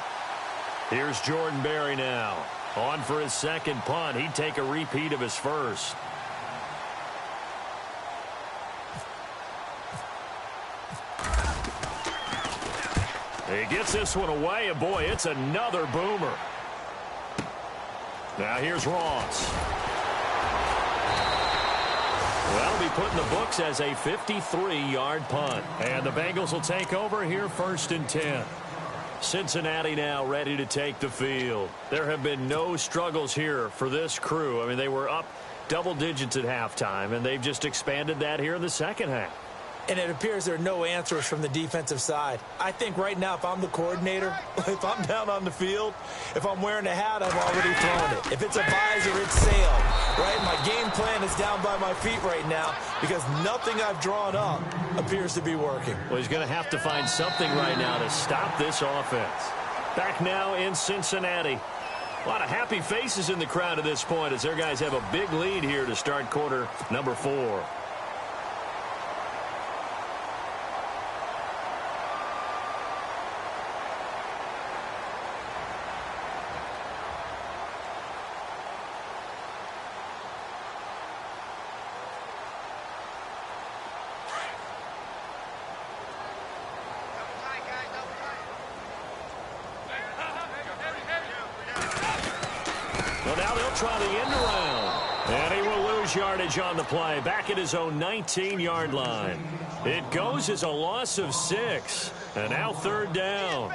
Here's Jordan Berry now. On for his second punt. He'd take a repeat of his first. He gets this one away, and boy, it's another boomer. Now here's Ross. That'll be put in the books as a 53-yard punt. And the Bengals will take over here, 1st and 10. Cincinnati now ready to take the field. There have been no struggles here for this crew. I mean, they were up double digits at halftime, and they've just expanded that here in the second half. And it appears there are no answers from the defensive side. I think right now, if I'm the coordinator, if I'm down on the field, if I'm wearing a hat, I've already thrown it. If it's a visor, it's sailed, right? My game plan is down by my feet right now because nothing I've drawn up appears to be working. Well, he's going to have to find something right now to stop this offense. Back now in Cincinnati. A lot of happy faces in the crowd at this point as their guys have a big lead here to start quarter number 4. Try the end around. And he will lose yardage on the play. Back at his own 19-yard line. It goes as a loss of 6. And now 3rd down.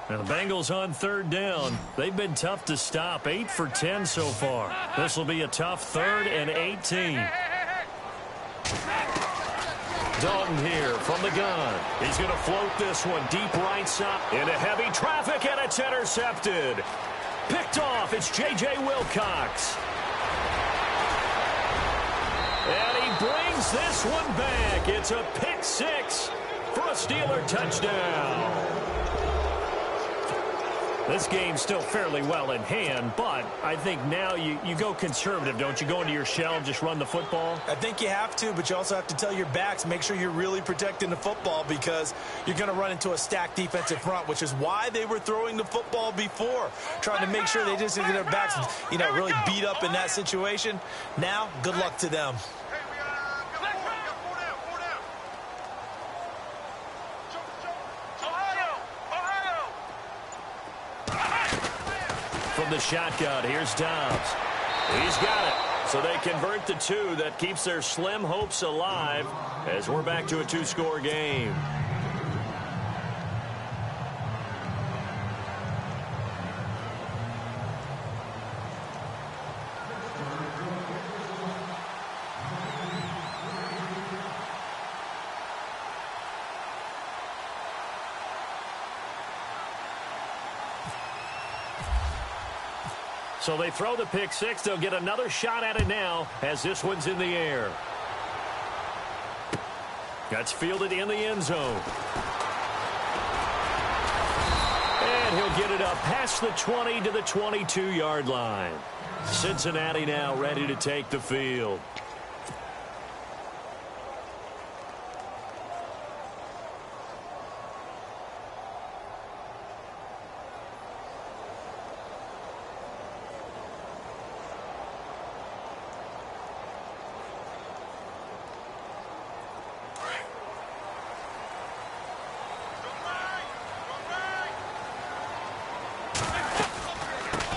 And the Bengals on 3rd down. They've been tough to stop. 8 for 10 so far. This will be a tough 3rd and 18. Dalton here from the gun. He's going to float this one deep right side into heavy traffic, and it's intercepted. Picked off. It's J.J. Wilcox. And he brings this one back. It's a pick 6 for a Steeler touchdown. This game's still fairly well in hand, but I think now you go conservative, don't you? Go into your shell and just run the football? I think you have to, but you also have to tell your backs, make sure you're really protecting the football because you're going to run into a stacked defensive front, which is why they were throwing the football before, trying to make sure they just get their backs, really beat up in that situation. Now, good luck to them. From the shotgun, here's Dobbs. He's got it. So they convert the 2. That keeps their slim hopes alive as we're back to a 2-score game. So they throw the pick six. They'll get another shot at it now as this one's in the air. That's fielded in the end zone. And he'll get it up past the 20 to the 22-yard line. Cincinnati now ready to take the field.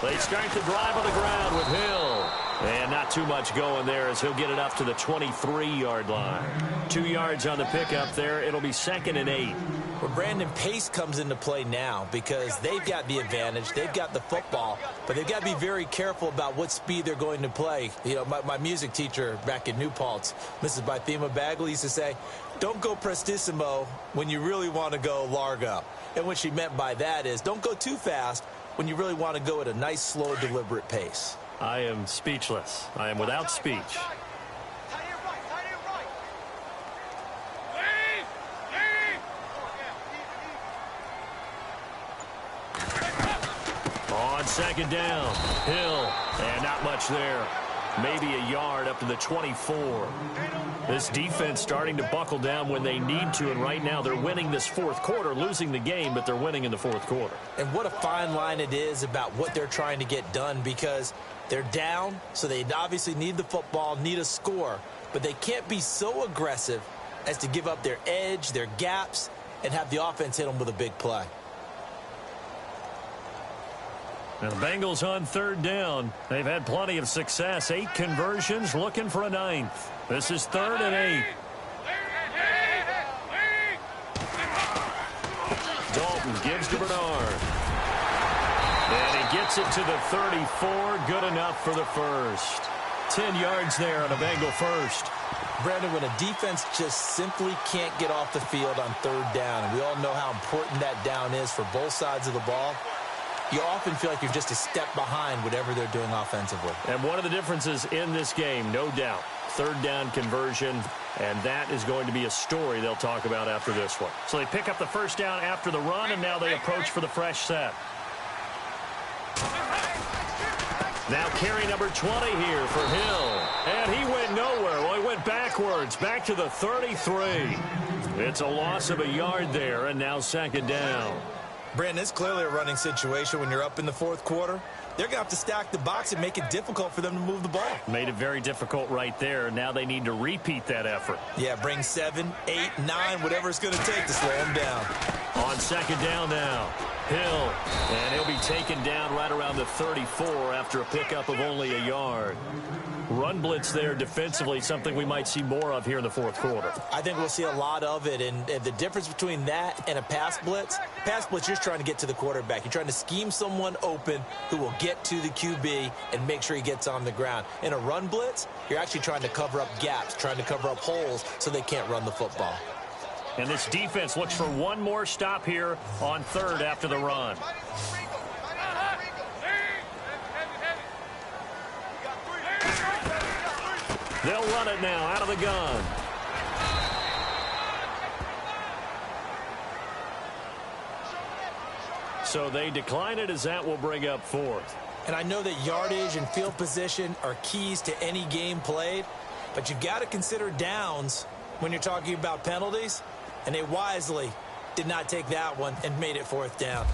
They start the drive on the ground with Hill. And not too much going there as he'll get it up to the 23-yard line. 2 yards on the pickup there. It'll be 2nd and 8. Well, Brandon, pace comes into play now because they've got the advantage. They've got the football, but they've got to be very careful about what speed they're going to play. You know, my music teacher back in New Paltz, Mrs. Bythema Bagley, used to say, don't go prestissimo when you really want to go largo. And what she meant by that is don't go too fast when you really want to go at a nice, slow, deliberate pace. I am speechless. I am without speech. On 2nd down, Hill, and not much there. Maybe a yard up to the 24. This defense starting to buckle down when they need to, and right now they're winning this 4th quarter, losing the game, but they're winning in the 4th quarter. And what a fine line it is about what they're trying to get done, because they're down, so they obviously need the football, need a score, but they can't be so aggressive as to give up their edge, their gaps, and have the offense hit them with a big play. And the Bengals on 3rd down. They've had plenty of success. 8 conversions, looking for a 9th. This is 3rd and 8. Dalton gives to Bernard. And he gets it to the 34. Good enough for the first. 10 yards there on a Bengal first. Brandon, when a defense just simply can't get off the field on 3rd down, and we all know how important that down is for both sides of the ball, you often feel like you're just a step behind whatever they're doing offensively. And one of the differences in this game, no doubt, 3rd down conversion, and that is going to be a story they'll talk about after this one. So they pick up the 1st down after the run, and now they approach for the fresh set. Now carry number 20 here for Hill. And he went nowhere. Well, he went backwards, back to the 33. It's a loss of a yard there, and now 2nd down. Brandon, it's clearly a running situation when you're up in the 4th quarter. They're going to have to stack the box and make it difficult for them to move the ball. Made it very difficult right there. Now they need to repeat that effort. Yeah, bring 7, 8, 9, whatever it's going to take to slow them down. On 2nd down now, Hill. And he'll be taken down right around the 34 after a pickup of only a yard. Run blitz there defensively, something we might see more of here in the 4th quarter. I think we'll see a lot of it, and the difference between that and a pass blitz, you're just trying to get to the quarterback. You're trying to scheme someone open who will get to the QB and make sure he gets on the ground. In a run blitz, you're actually trying to cover up gaps, trying to cover up holes so they can't run the football. And this defense looks for one more stop here on 3rd after the run. They'll run it now out of the gun. So they decline it as that will bring up 4th. And I know that yardage and field position are keys to any game played, but you've got to consider downs when you're talking about penalties, and they wisely did not take that one and made it 4th down.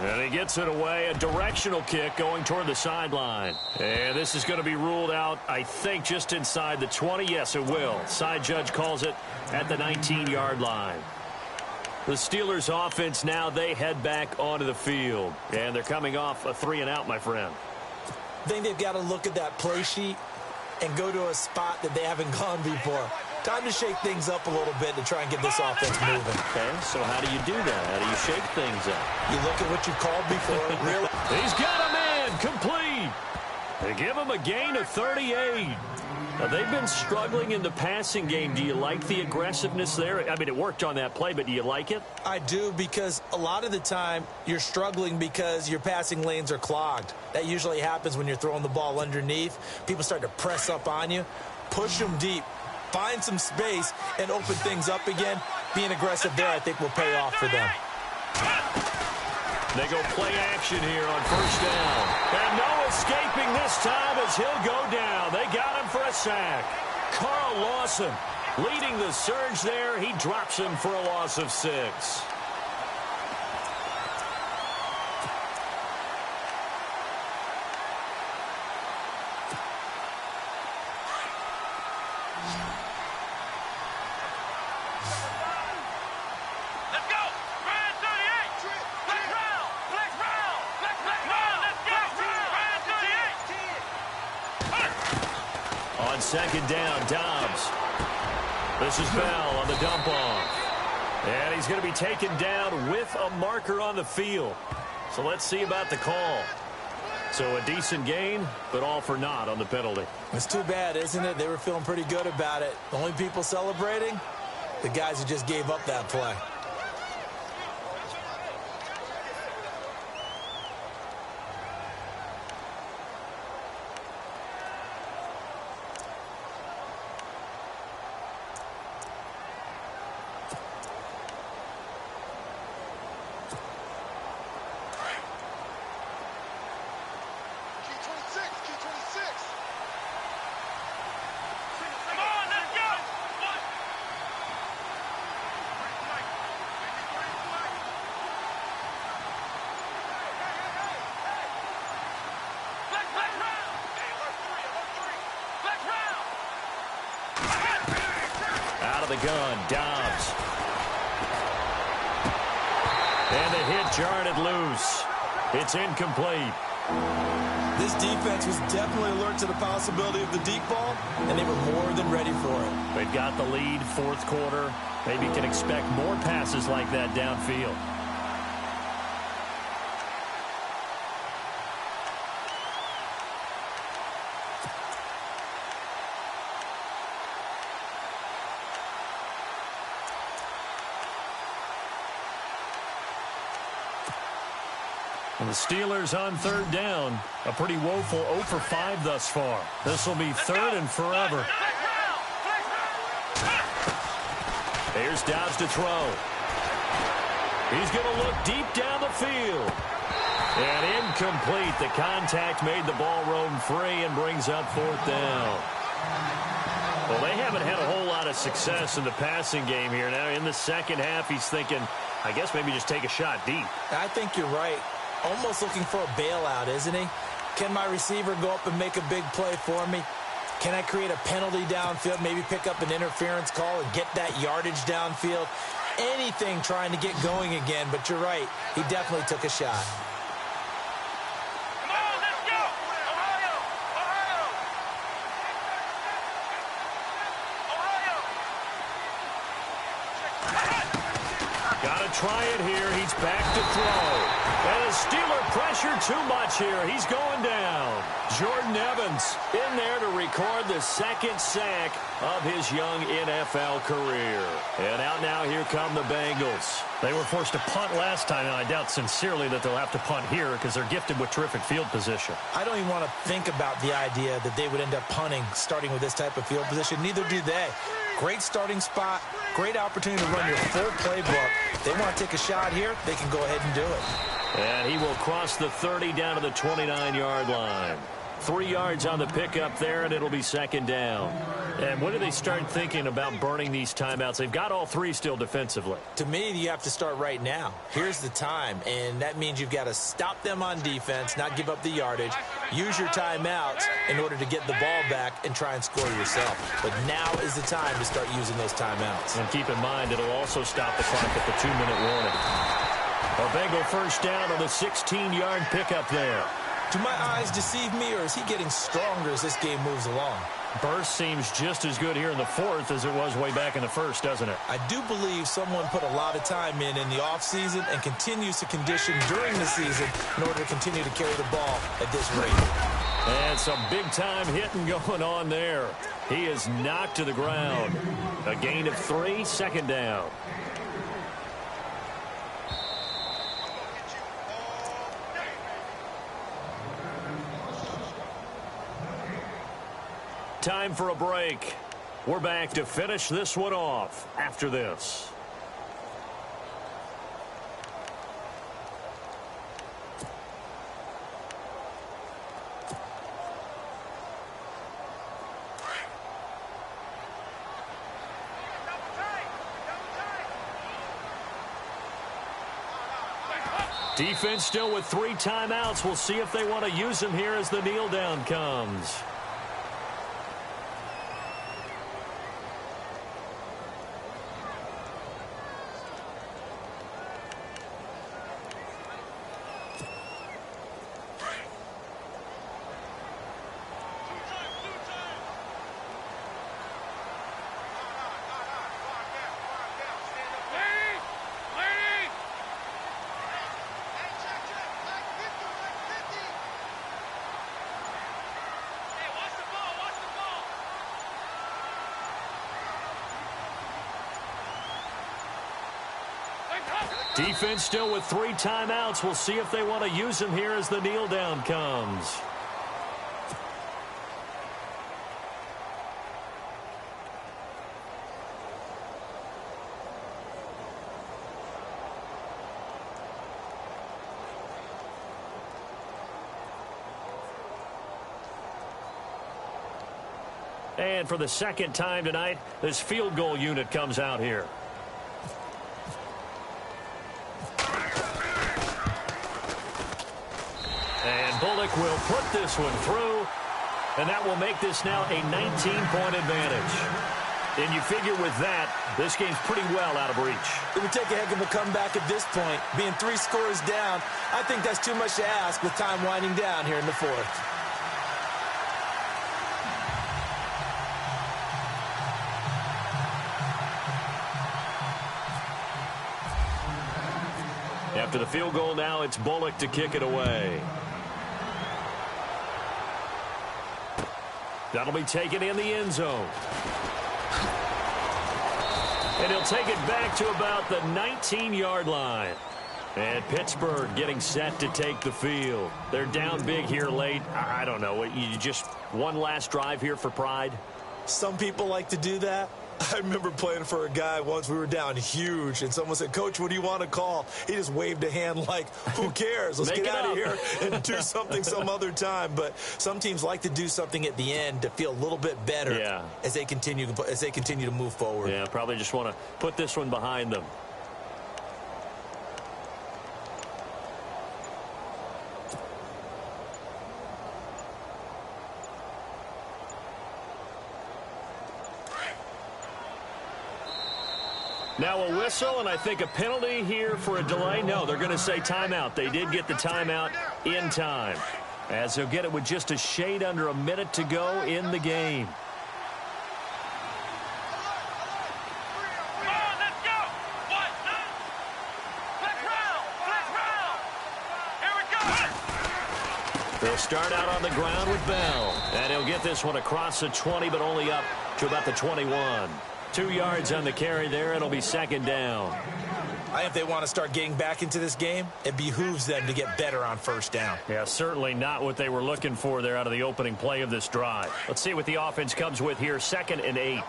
And he gets it away, a directional kick going toward the sideline. And this is going to be ruled out, I think, just inside the 20. Yes, it will. Side judge calls it at the 19-yard line. The Steelers offense now, they head back onto the field. And they're coming off a 3-and-out, my friend. I think they've got to look at that play sheet and go to a spot that they haven't gone before. Time to shake things up a little bit to try and get this offense moving. Okay, so how do you do that? How do you shake things up? You look at what you called before. Really? He's got a man complete. They give him a gain of 38. Now, they've been struggling in the passing game. Do you like the aggressiveness there? I mean, it worked on that play, but do you like it? I do, because a lot of the time you're struggling because your passing lanes are clogged. That usually happens when you're throwing the ball underneath. People start to press up on you. Push them deep. Find some space and open things up again. Being aggressive there, I think, will pay off for them. They go play action here on first down. And no escaping this time as he'll go down. They got him for a sack. Carl Lawson leading the surge there. He drops him for a loss of 6. Second down, Dobbs. This is Bell on the dump off. And he's going to be taken down with a marker on the field. So let's see about the call. So a decent gain, but all for naught on the penalty. It's too bad, isn't it? They were feeling pretty good about it. The only people celebrating, the guys who just gave up that play. The gun, Dobbs. And the hit jarred it loose. It's incomplete. This defense was definitely alert to the possibility of the deep ball, and they were more than ready for it. They've got the lead, fourth quarter. Maybe can expect more passes like that downfield. And the Steelers on third down. A pretty woeful 0 for 5 thus far. This will be third and forever. Here's Dobbs to throw. He's going to look deep down the field. And incomplete. The contact made the ball roam free and brings up fourth down. Well, they haven't had a whole lot of success in the passing game here. Now in the second half, he's thinking, I guess maybe just take a shot deep. I think you're right. Almost looking for a bailout, isn't he? Can my receiver go up and make a big play for me? Can I create a penalty downfield, maybe pick up an interference call and get that yardage downfield? Anything trying to get going again, but you're right. He definitely took a shot. Come on, let's go! Ohio! Ohio! Gotta try it here. He's back to throw. And the Steeler pressure too much here. He's going down. Jordan Evans in there to record the second sack of his young NFL career. And out now, here come the Bengals. They were forced to punt last time, and I doubt sincerely that they'll have to punt here because they're gifted with terrific field position. I don't even want to think about the idea that they would end up punting starting with this type of field position. Neither do they. Great starting spot, great opportunity to run your full playbook. If they want to take a shot here, they can go ahead and do it. And he will cross the 30 down to the 29-yard line. 3 yards on the pickup there, and it'll be second down. And when do they start thinking about burning these timeouts? They've got all 3 still defensively. To me, you have to start right now. Here's the time, and that means you've got to stop them on defense, not give up the yardage, use your timeouts in order to get the ball back and try and score yourself. But now is the time to start using those timeouts. And keep in mind, it'll also stop the clock at the 2-minute warning. A Bengal first down on the 16-yard pickup there. Do my eyes deceive me, or is he getting stronger as this game moves along? Burst seems just as good here in the fourth as it was way back in the first, doesn't it? I do believe someone put a lot of time in the offseason and continues to condition during the season in order to continue to carry the ball at this rate. And some big-time hitting going on there. He is knocked to the ground. A gain of 3, second down. Time for a break. We're back to finish this one off after this. Defense still with 3 timeouts. We'll see if they want to use them here as the kneel down comes. Defense still with 3 timeouts. We'll see if they want to use them here as the kneel down comes. And for the second time tonight, this field goal unit comes out here. Bullock will put this one through, and that will make this now a 19-point advantage. And you figure with that, this game's pretty well out of reach. It would take a heck of a comeback at this point. Being 3 scores down, I think that's too much to ask with time winding down here in the fourth. After the field goal now, it's Bullock to kick it away. That'll be taken in the end zone. And he'll take it back to about the 19-yard line. And Pittsburgh getting set to take the field. They're down big here late. I don't know. You just one last drive here for pride? Some people like to do that. I remember playing for a guy once. We were down huge, and someone said, "Coach, what do you want to call?" He just waved a hand like, "Who cares? Let's get out of here and do something some other time." But some teams like to do something at the end to feel a little bit better as they continue to move forward. Yeah, probably just want to put this one behind them. Now a whistle, and I think a penalty here for a delay. No, they're going to say timeout. They did get the timeout in time, as they'll get it with just a shade under a minute to go in the game. Come on, let's go! What? Flex round! Flex round! Here we go! They'll start out on the ground with Bell, and he'll get this one across the 20, but only up to about the 21. 2 yards on the carry there. It'll be second down. I think if they want to start getting back into this game, it behooves them to get better on first down. Yeah, certainly not what they were looking for there out of the opening play of this drive. Let's see what the offense comes with here. 2nd and 8.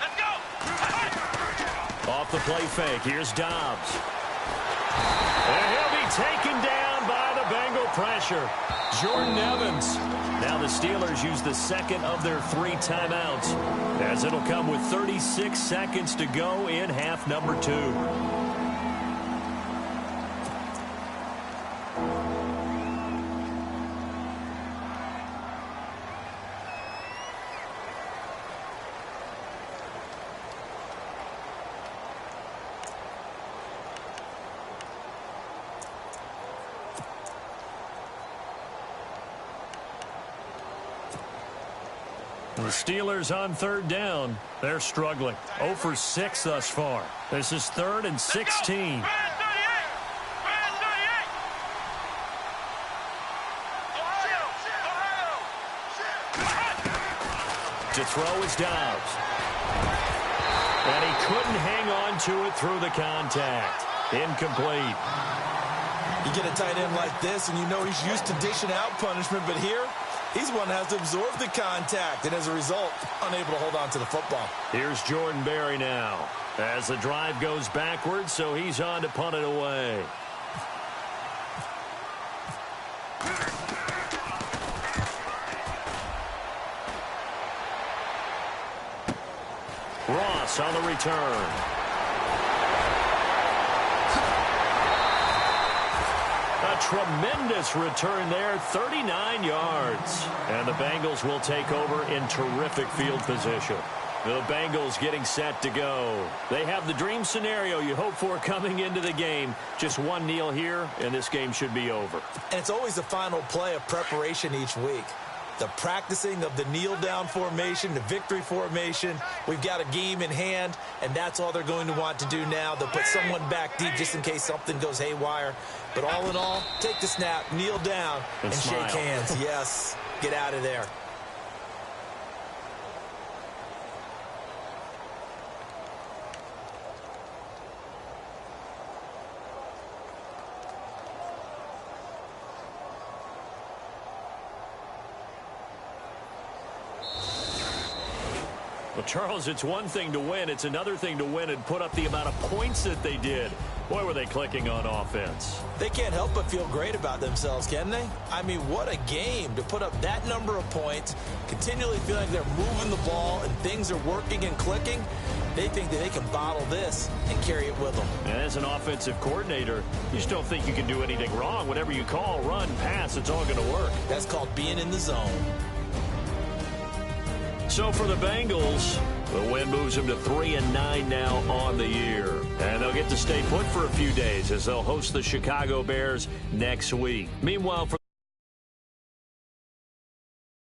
Let's go! Off the play fake. Here's Dobbs. And he'll be taken down by the Bengal pressure. Jordan Evans. Now the Steelers use the second of their 3 timeouts, as it'll come with 36 seconds to go in half number 2. The Steelers on third down. They're struggling. 0 for 6 thus far. This is 3rd and 16. To throw is Dobbs. And he couldn't hang on to it through the contact. Incomplete. You get a tight end like this, and you know he's used to dishing out punishment, but here, he's one that has to absorb the contact, and as a result, unable to hold on to the football. Here's Jordan Berry now. As the drive goes backwards, so he's on to punt it away. Ross on the return. A tremendous return there, 39 yards. And the Bengals will take over in terrific field position. The Bengals getting set to go. They have the dream scenario you hope for coming into the game. Just one kneel here, and this game should be over. And it's always the final play of preparation each week. The practicing of the kneel-down formation, the victory formation. We've got a game in hand, and that's all they're going to want to do now. They'll put someone back deep just in case something goes haywire. But all in all, take the snap, kneel down, and shake hands. Yes, get out of there. Well, Charles, it's one thing to win. It's another thing to win and put up the amount of points that they did. Boy, were they clicking on offense. They can't help but feel great about themselves, can they? I mean, what a game to put up that number of points, continually feel like they're moving the ball and things are working and clicking. They think that they can bottle this and carry it with them. And as an offensive coordinator, you just don't think you can do anything wrong. Whatever you call, run, pass, it's all going to work. That's called being in the zone. So for the Bengals, the win moves them to 3-9 now on the year. And they'll get to stay put for a few days as they'll host the Chicago Bears next week. Meanwhile, for